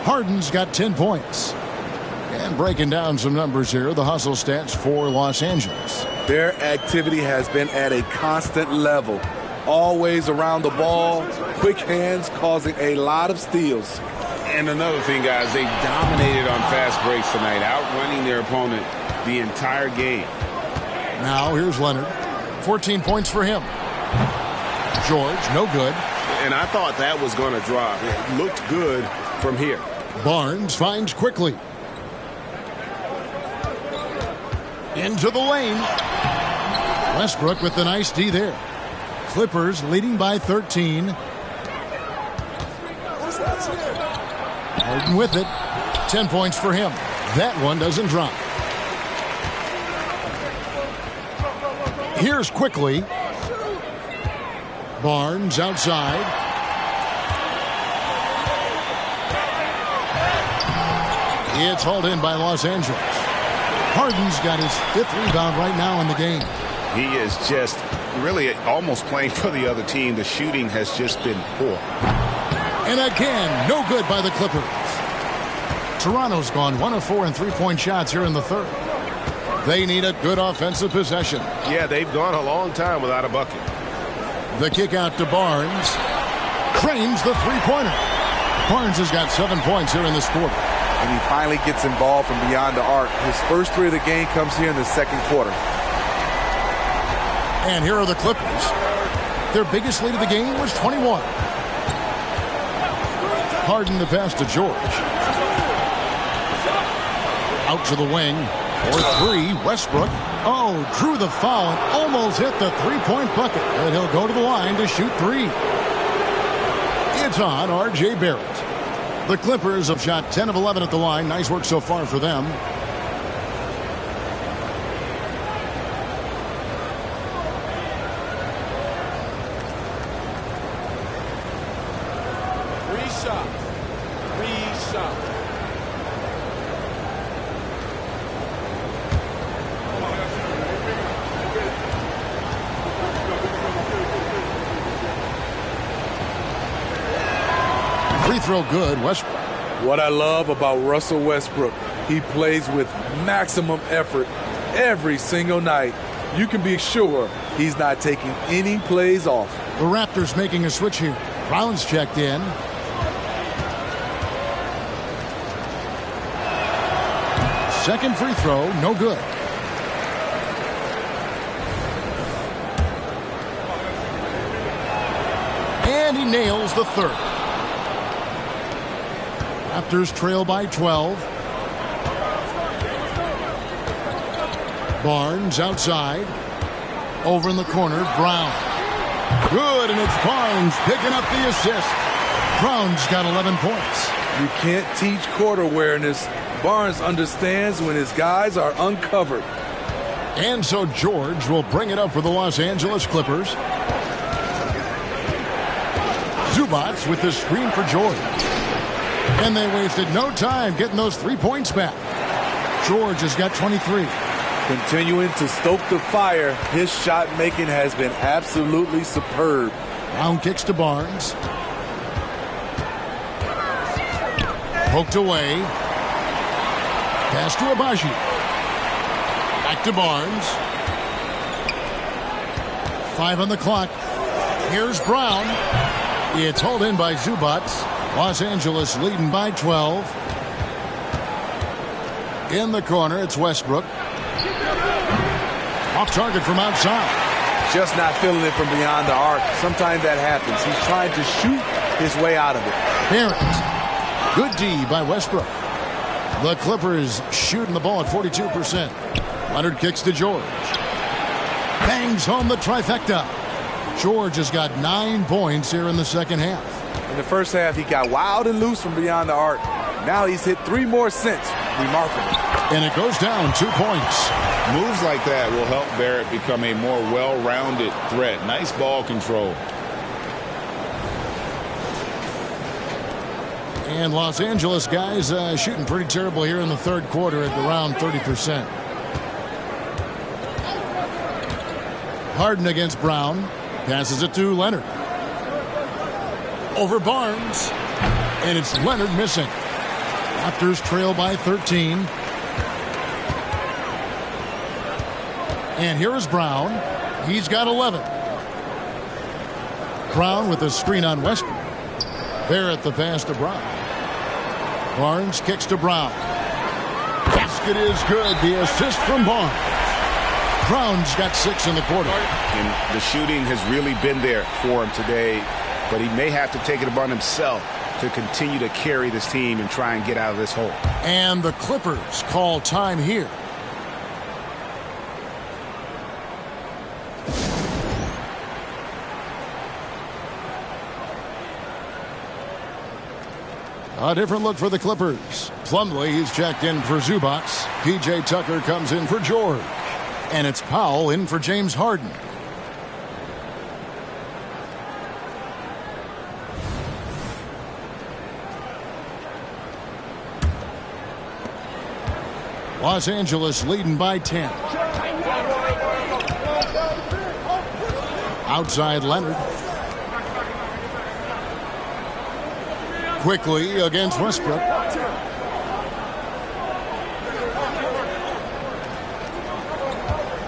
Harden's got 10 points. And breaking down some numbers here, the hustle stats for Los Angeles. Their activity has been at a constant level. Always around the ball, quick hands causing a lot of steals. And another thing, guys, they dominated on fast breaks tonight, outrunning their opponent the entire game. Now here's Leonard. 14 points for him. George, no good. And I thought that was going to drop. It looked good from here. Barnes finds quickly. Into the lane. Westbrook with the nice D there. Clippers leading by 13. Harden with it. 10 points for him. That one doesn't drop. Here's quickly. Barnes outside. It's hauled in by Los Angeles. Harden's got his 5th rebound right now in the game. He is just really almost playing for the other team. The shooting has just been poor. And again, no good by the Clippers. Toronto's gone 1 of 4 in three-point shots here in the 3rd. They need a good offensive possession. Yeah, they've gone a long time without a bucket. The kick out to Barnes. Cranes the three-pointer. Barnes has got 7 points here in this quarter. And he finally gets involved from beyond the arc. His first 3 of the game comes here in the 2nd quarter. And here are the Clippers. Their biggest lead of the game was 21. Harden the pass to George. Out to the wing. For 3, Westbrook. Oh, drew the foul and almost hit the three-point bucket. But he'll go to the line to shoot 3. It's on R.J. Barrett. The Clippers have shot 10 of 11 at the line. Nice work so far for them. Free throw good, Westbrook. What I love about Russell Westbrook, he plays with maximum effort every single night. You can be sure he's not taking any plays off. The Raptors making a switch here. Brown's checked in. Second free throw, no good. And he nails the 3rd. Raptors trail by 12. Barnes outside. Over in the corner, Brown. Good, and it's Barnes picking up the assist. Brown's got 11 points. You can't teach court awareness. Barnes understands when his guys are uncovered. And so George will bring it up for the Los Angeles Clippers. Zubats with the screen for George. And they wasted no time getting those 3 points back. George has got 23. Continuing to stoke the fire, his shot making has been absolutely superb. Brown kicks to Barnes. Poked away. Pass to Abaji. Back to Barnes. 5 on the clock. Here's Brown. It's hauled in by Zubats. Los Angeles leading by 12. In the corner, it's Westbrook. Off target from outside. Just not feeling it from beyond the arc. Sometimes that happens. He's trying to shoot his way out of it. Barrett. Good D by Westbrook. The Clippers shooting the ball at 42%. Leonard kicks to George. Bangs home the trifecta. George has got 9 points here in the second half. In the first half, he got wild and loose from beyond the arc. Now he's hit 3 more since. Remarkable. And it goes down 2 points. Moves like that will help Barrett become a more well-rounded threat. Nice ball control. And Los Angeles guys shooting pretty terrible here in the third quarter at around 30%. Harden against Brown. Passes it to Leonard. Over Barnes. And it's Leonard missing. Raptors trail by 13. And here is Brown. He's got 11. Brown with a screen on Westbrook. Barrett the pass to Brown. Barnes kicks to Brown. Basket is good. The assist from Barnes. Brown's got 6 in the quarter. And the shooting has really been there for him today, but he may have to take it upon himself to continue to carry this team and try and get out of this hole. And the Clippers call time here. A different look for the Clippers. Plumlee is checked in for Zubac. P.J. Tucker comes in for George. And it's Powell in for James Harden. Los Angeles leading by 10. Outside Leonard. Quickly against Westbrook.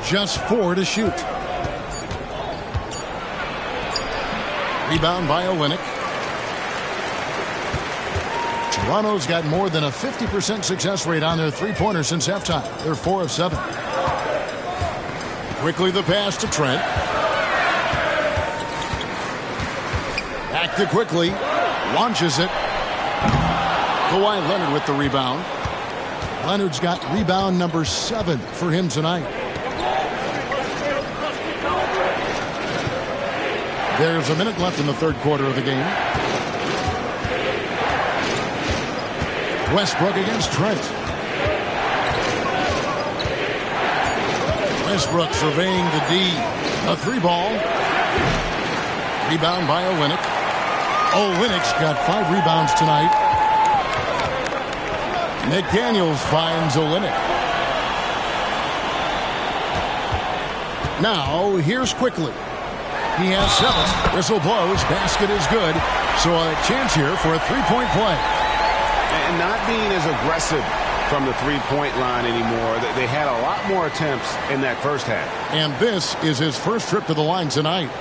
Just 4 to shoot. Rebound by Olynyk. Toronto's got more than a 50% success rate on their three-pointer since halftime. They're 4 of 7. Quickly the pass to Trent. Back to Quickly. Launches it. Kawhi Leonard with the rebound. Leonard's got rebound number 7 for him tonight. There's a minute left in the third quarter of the game. Westbrook against Trent. Westbrook surveying the D. A 3-ball. Rebound by Olynyk. Olynyk's got 5 rebounds tonight. McDaniels finds Olynyk. Now, here's Quickly. He has 7. Whistle blows. Basket is good. So a chance here for a 3-point play. And not being as aggressive from the three-point line anymore. They had a lot more attempts in that first half. And this is his first trip to the line tonight.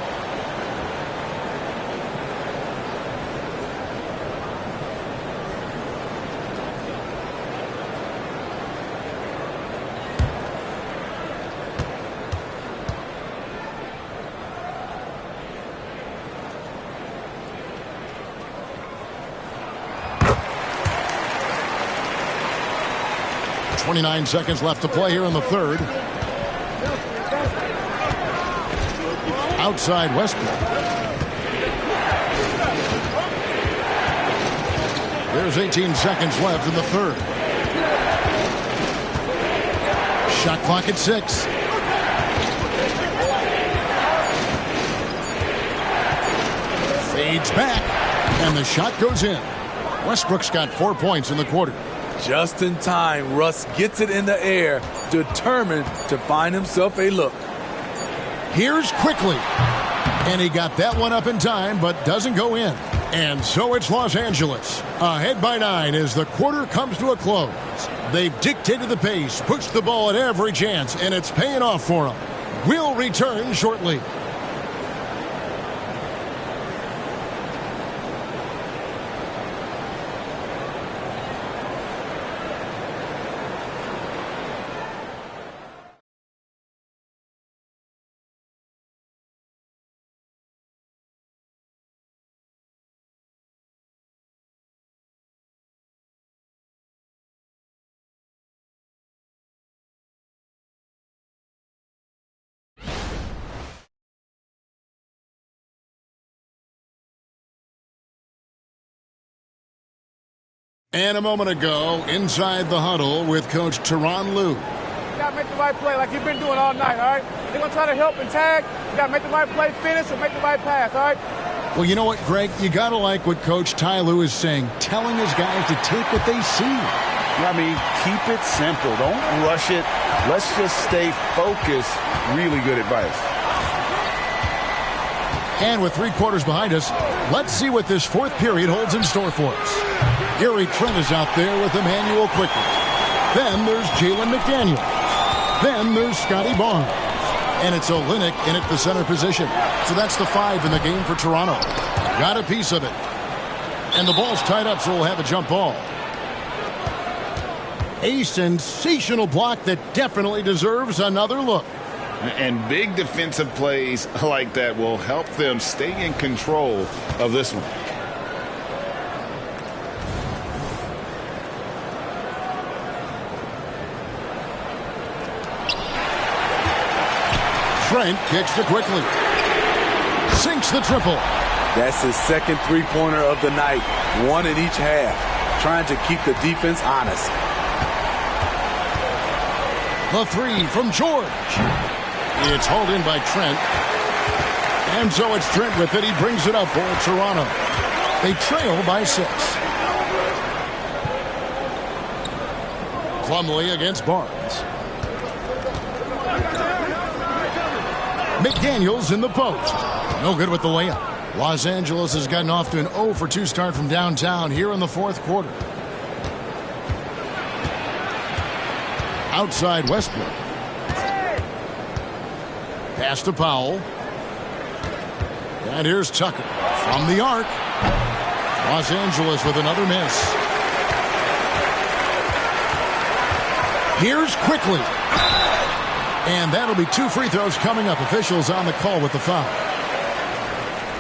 .29 seconds left to play here in the third. Outside Westbrook. There's 18 seconds left in the third. Shot clock at 6. Fades back, and the shot goes in. Westbrook's got 4 points in the quarter. Just in time, Russ gets it in the air, determined to find himself a look. Here's Quickly. And he got that one up in time, but doesn't go in. And so it's Los Angeles, ahead by 9 as the quarter comes to a close. They've dictated the pace, pushed the ball at every chance, and it's paying off for them. We'll return shortly. And a moment ago, inside the huddle with Coach Tyronn Lue. You got to make the right play like you've been doing all night, all right? They're going to try to help and tag. You got to make the right play, finish, and make the right pass, all right? Well, you know what, Greg? You got to like what Coach Ty Lue is saying, telling his guys to take what they see. I mean, keep it simple. Don't rush it. Let's just stay focused. Really good advice. And with 3 quarters behind us, let's see what this 4th period holds in store for us. Gary Trent is out there with Emmanuel Quickly. Then there's Jalen McDaniel. Then there's Scotty Barnes. And it's Olynyk in at the center position. So that's the 5 in the game for Toronto. Got a piece of it. And the ball's tied up, so we'll have a jump ball. A sensational block that definitely deserves another look. And big defensive plays like that will help them stay in control of this one. Trent kicks to Quickly. Sinks the triple. That's his second three-pointer of the night. 1 in each half. Trying to keep the defense honest. The 3 from George. It's hauled in by Trent. And so it's Trent with it. He brings it up for Toronto. They trail by 6. Plumlee against Barnes. McDaniels in the post. No good with the layup. Los Angeles has gotten off to an 0 for 2 start from downtown here in the 4th quarter. Outside Westbrook. Pass to Powell. And here's Tucker from the arc. Los Angeles with another miss. Here's Quickly. And that'll be 2 free throws coming up. Officials on the call with the foul.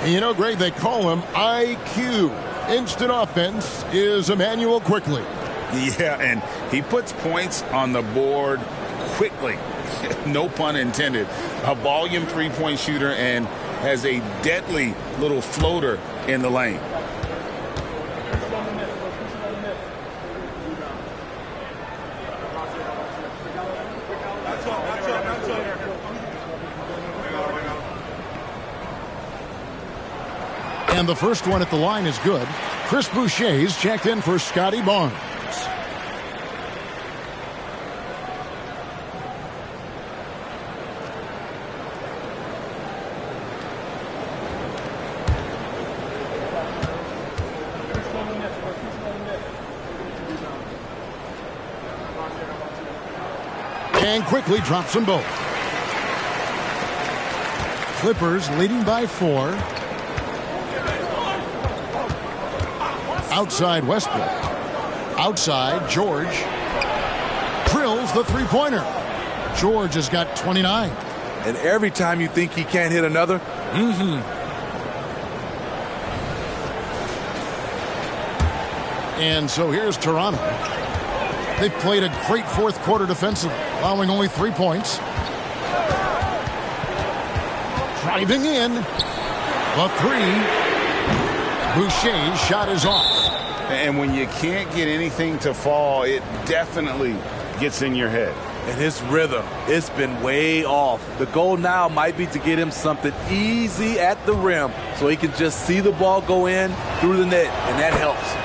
And you know, Greg, they call him IQ. Instant offense is Emmanuel Quickly. Yeah, and he puts points on the board quickly. No pun intended. A volume 3-point shooter and has a deadly little floater in the lane. And the first one at the line is good. Chris Boucher's checked in for Scotty Barnes. And Quickly drops them both. Clippers leading by 4. Outside Westbrook. Outside George. Drills the 3-pointer. George has got 29. And every time you think he can't hit another, And so here's Toronto. They've played a great 4th quarter defensively, allowing only 3 points. Driving in. The 3. Boucher's shot is off. And when you can't get anything to fall, it definitely gets in your head. And his rhythm, it's been way off. The goal now might be to get him something easy at the rim so he can just see the ball go in through the net, and that helps.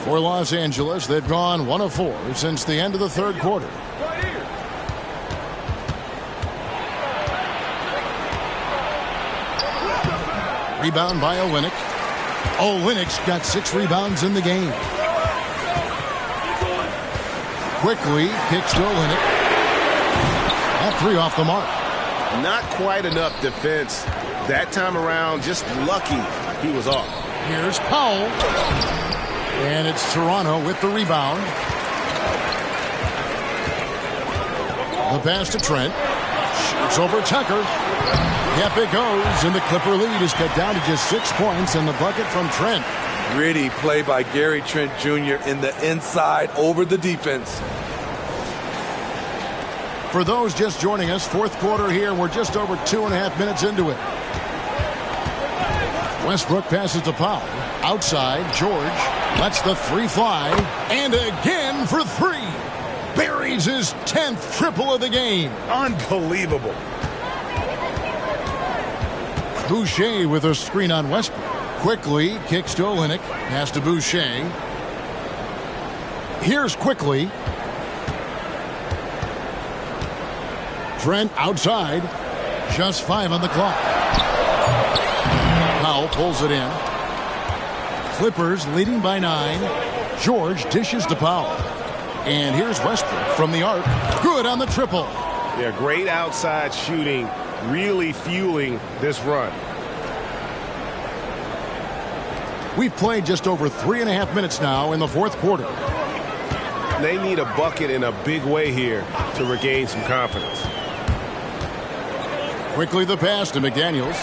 For Los Angeles, they've gone 1 of 4 since the end of the 3rd quarter. Rebound by Olynyk. Olynyk's got 6 rebounds in the game. Quickly kicks to Olynyk. That 3 off the mark. Not quite enough defense that time around. Just lucky he was off. Here's Powell. And it's Toronto with the rebound. The pass to Trent. Shoots over Tucker. Yep, it goes. And the Clipper lead is cut down to just 6 points and the bucket from Trent. Gritty play by Gary Trent Jr. in the inside over the defense. For those just joining us, fourth quarter here. We're just over 2.5 minutes into it. Westbrook passes to Powell. Outside, George lets the three fly. And again for three. Buries his 10th triple of the game. Unbelievable. Boucher with a screen on Westbrook. Quickly kicks to Olynyk. Pass to Boucher. Here's Quickly. Trent outside. Just 5 on the clock. Powell pulls it in. Clippers leading by 9. George dishes to Powell. And here's Westbrook from the arc. Good on the triple. Yeah, great outside shooting, really fueling this run. We've played just over 3.5 minutes now in the fourth quarter. They need a bucket in a big way here to regain some confidence. Quickly the pass to McDaniels.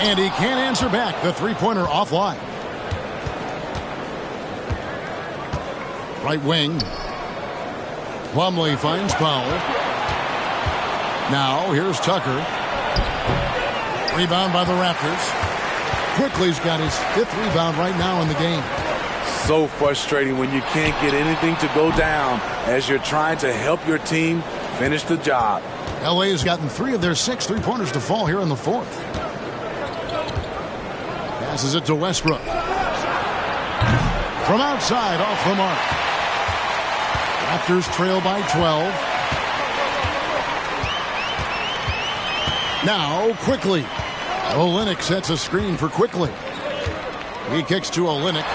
And he can't answer back. The three-pointer offline. Right wing. Plumlee finds Powell. Now here's Tucker. Rebound by the Raptors. Quickly's got his 5th rebound right now in the game. So frustrating when you can't get anything to go down as you're trying to help your team finish the job. LA has gotten 3 of their 6 three-pointers to fall here in the fourth. Passes it to Westbrook. From outside, off the mark. Raptors trail by 12. Now, Quickly. Olynyk sets a screen for Quickly. He kicks to Olynyk.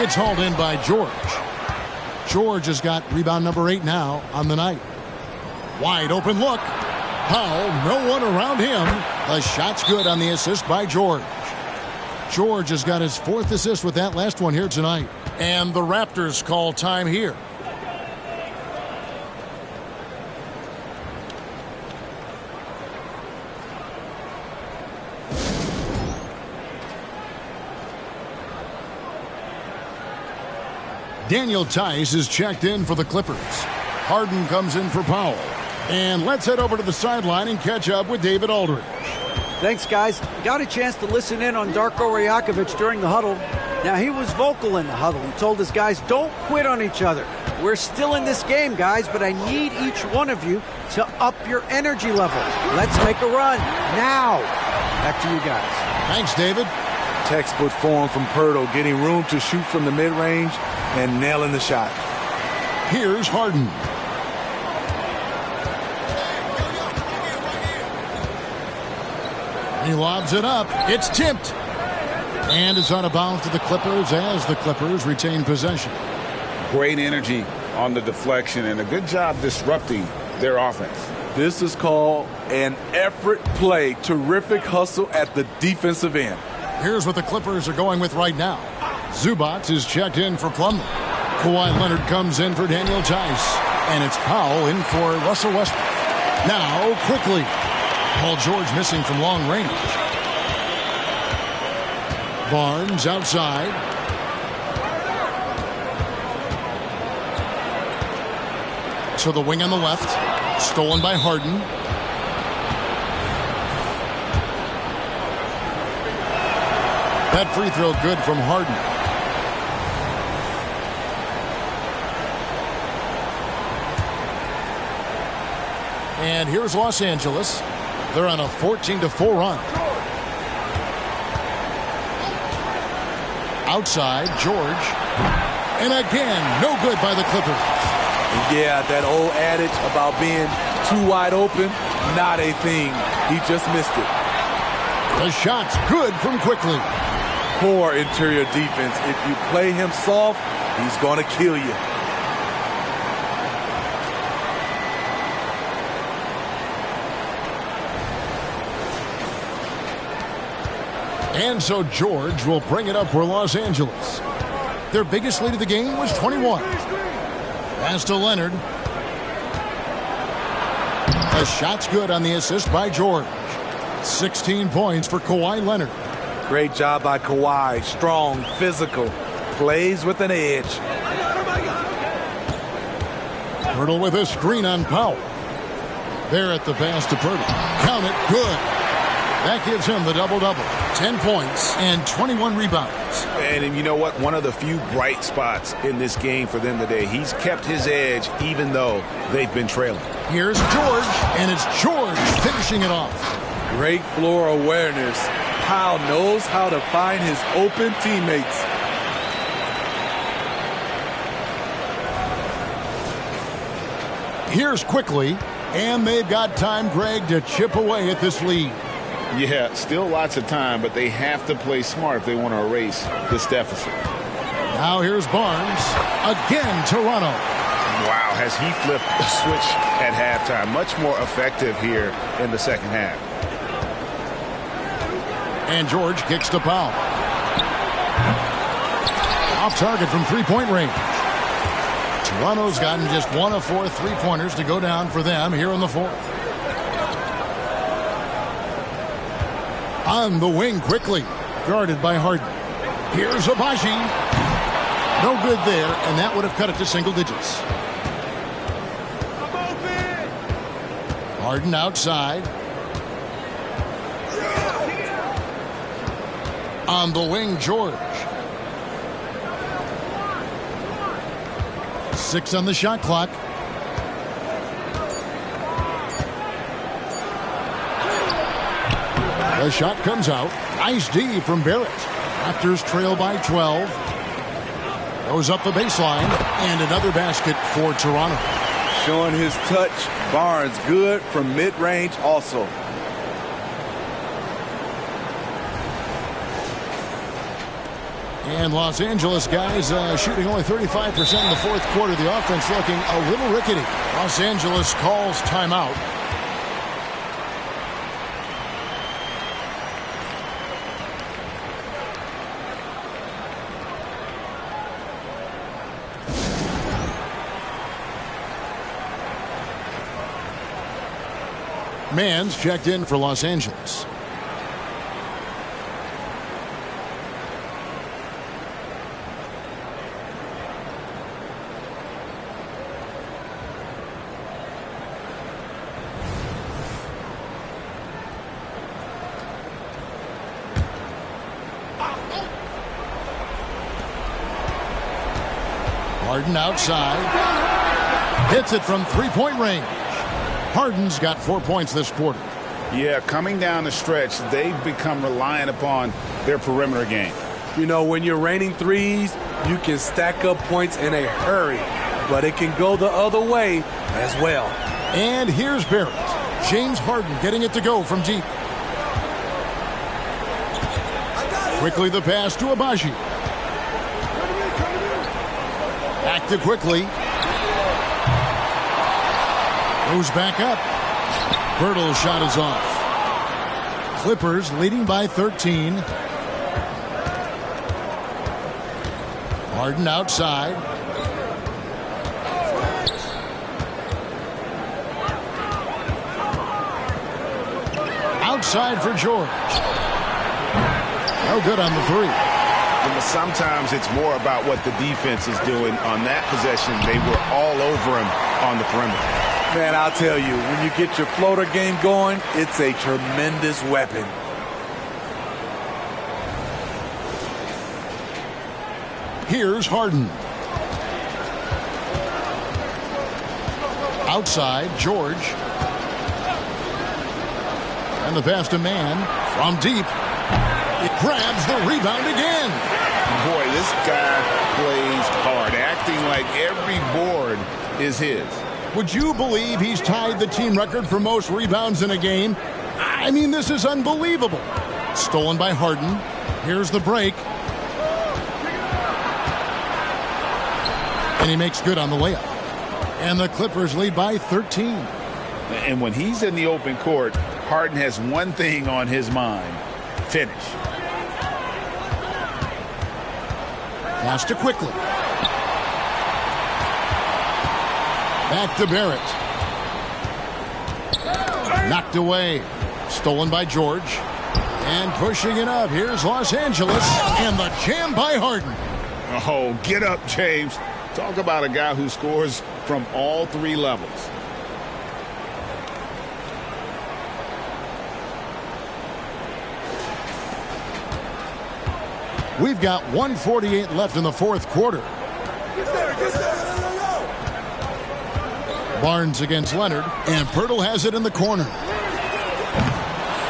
It's hauled in by George. George has got rebound number 8 now on the night. Wide open look. Powell, no one around him. The shot's good on the assist by George. George has got his 4th assist with that last one here tonight. And the Raptors call time here. Daniel Tice is checked in for the Clippers. Harden comes in for Powell. And let's head over to the sideline and catch up with David Aldridge. Thanks, guys. Got a chance to listen in on Darko Rajakovic during the huddle. Now, he was vocal in the huddle. He told his guys, don't quit on each other. We're still in this game, guys, but I need each one of you to up your energy level. Let's make a run now. Back to you guys. Thanks, David. Textbook form from Pirtle, getting room to shoot from the mid-range and nailing the shot. Here's Harden. He lobs it up. It's tipped. And it's out of bounds to the Clippers as the Clippers retain possession. Great energy on the deflection and a good job disrupting their offense. This is called an effort play. Terrific hustle at the defensive end. Here's what the Clippers are going with right now. Zubac is checked in for Plumlee. Kawhi Leonard comes in for Daniel Tice. And it's Powell in for Russell Westbrook. Now, Quickly. Paul George missing from long range. Barnes outside. To the wing on the left. Stolen by Harden. That free throw good from Harden. And here's Los Angeles. They're on a 14-4 run. Outside, George. And again, no good by the Clippers. Yeah, that old adage about being too wide open, not a thing. He just missed it. The shot's good from Quickly. Poor interior defense. If you play him soft, he's going to kill you. And so George will bring it up for Los Angeles. Their biggest lead of the game was 21. Pass to Leonard. The shot's good on the assist by George. 16 points for Kawhi Leonard. Great job by Kawhi. Strong, physical, plays with an edge. Pirtle with a screen on Powell. Barrett the pass to Pirtle. Count it, good. That gives him the double-double. 10 points and 21 rebounds. And you know what? One of the few bright spots in this game for them today. He's kept his edge even though they've been trailing. Here's George, and it's George finishing it off. Great floor awareness. Powell knows how to find his open teammates. Here's quickly, and they've got time, Greg, to chip away at this lead. Yeah, still lots of time, but they have to play smart if they want to erase this deficit. Now here's Barnes. Again, Toronto. Wow, has he flipped the switch at halftime? Much more effective here in the second half. And George kicks to Powell. Off target from three-point range. Toronto's gotten just 1 of 4 three-pointers to go down for them here in the fourth. On the wing quickly, guarded by Harden. Here's Abaji. No good there, and that would have cut it to single digits. Harden outside. On the wing, George. 6 on the shot clock. The shot comes out. Nice D from Barrett. Raptors trail by 12. Goes up the baseline. And another basket for Toronto. Showing his touch. Barnes good from mid-range also. And Los Angeles guys shooting only 35% in the fourth quarter. The offense looking a little rickety. Los Angeles calls timeout. Mann's checked in for Los Angeles. Harden outside. Hits it from three-point range. Harden's got 4 points this quarter. Yeah, coming down the stretch, they've become reliant upon their perimeter game. You know, when you're raining threes, you can stack up points in a hurry, but it can go the other way as well. And here's Barrett. James Harden getting it to go from deep. Quickly the pass to Abaji. Back to quickly. Goes back up. Birtle's shot is off. Clippers leading by 13. Harden outside. Outside for George. No good on the three. Sometimes it's more about what the defense is doing. On that possession, they were all over him on the perimeter. Man, I'll tell you, when you get your floater game going, it's a tremendous weapon. Here's Harden. Outside, George. And the pass to Mann from deep. It grabs the rebound again. Boy, this guy plays hard, acting like every board is his. Would you believe he's tied the team record for most rebounds in a game? I mean, this is unbelievable. Stolen by Harden. Here's the break. And he makes good on the layup. And the Clippers lead by 13. And when he's in the open court, Harden has one thing on his mind: finish. Pass to quickly. Back to Barrett. Knocked away. Stolen by George. And pushing it up. Here's Los Angeles. And the jam by Harden. Oh, get up, James. Talk about a guy who scores from all three levels. We've got 1:48 left in the fourth quarter. Barnes against Leonard, and Pirtle has it in the corner.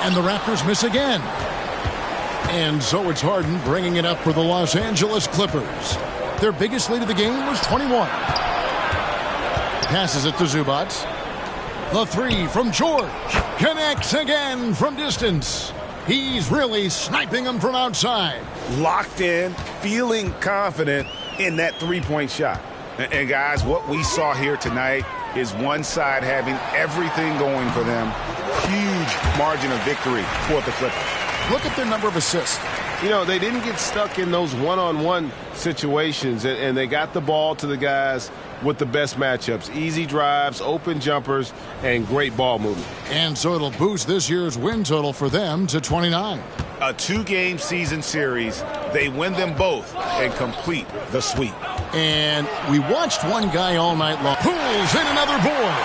And the Raptors miss again. And so it's Harden bringing it up for the Los Angeles Clippers. Their biggest lead of the game was 21. Passes it to Zubac. The three from George. Connects again from distance. He's really sniping them from outside. Locked in, feeling confident in that three-point shot. And guys, what we saw here tonight is one side having everything going for them. Huge margin of victory for the Clippers. Look at their number of assists. You know, they didn't get stuck in those one-on-one situations, and they got the ball to the guys with the best matchups. Easy drives, open jumpers, and great ball movement. And so it'll boost this year's win total for them to 29. A two-game season series. They win them both and complete the sweep. And we watched one guy all night long. Pulls in another board.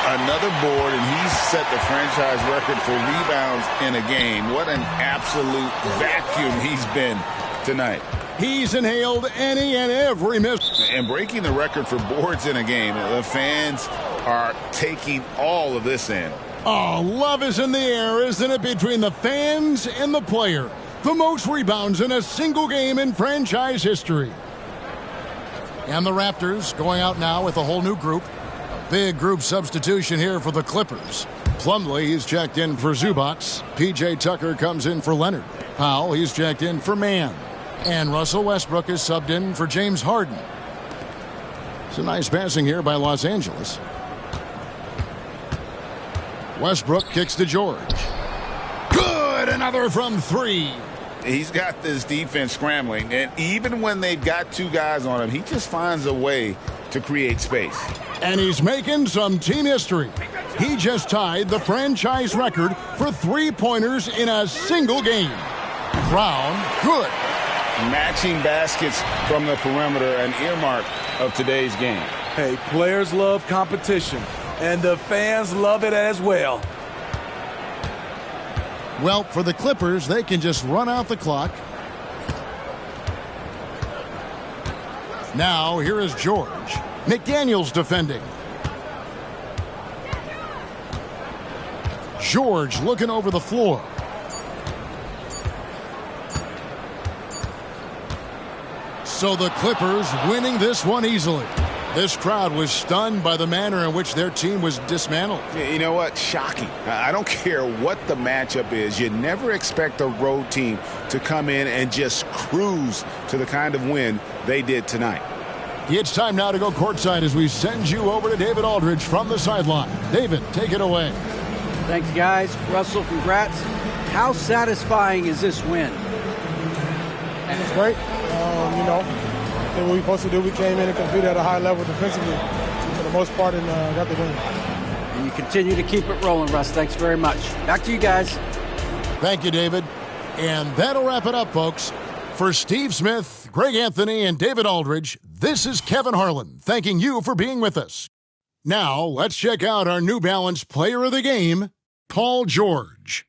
Another board, and he's set the franchise record for rebounds in a game. What an absolute vacuum he's been tonight. He's inhaled any and every miss. And breaking the record for boards in a game. The fans are taking all of this in. Oh, love is in the air, isn't it, between the fans and the player. The most rebounds in a single game in franchise history. And the Raptors going out now with a whole new group. Big group substitution here for the Clippers. Plumlee, he's checked in for Zubac. P.J. Tucker comes in for Leonard. Powell, he's checked in for Mann. And Russell Westbrook is subbed in for James Harden. It's a nice passing here by Los Angeles. Westbrook kicks to George. Good! Another from three. He's got this defense scrambling, and even when they've got two guys on him, he just finds a way to create space. And he's making some team history. He just tied the franchise record for three-pointers in a single game. Brown, good. Matching baskets from the perimeter, an earmark of today's game. Hey, players love competition, and the fans love it as well. Well, for the Clippers, they can just run out the clock. Now, here is George. McDaniels defending. George looking over the floor. So the Clippers winning this one easily. This crowd was stunned by the manner in which their team was dismantled. You know what? Shocking. I don't care what the matchup is. You never expect a road team to come in and just cruise to the kind of win they did tonight. It's time now to go courtside as we send you over to David Aldridge from the sideline. David, take it away. Thanks, guys. Russell, congrats. How satisfying is this win? It's great. You know, did what we supposed to do. We came in and competed at a high level defensively for the most part and got the win. And you continue to keep it rolling, Russ. Thanks very much. Back to you guys. Thank you, David. And that'll wrap it up, folks. For Steve Smith, Greg Anthony, and David Aldridge, this is Kevin Harlan thanking you for being with us. Now, let's check out our New Balance player of the game, Paul George.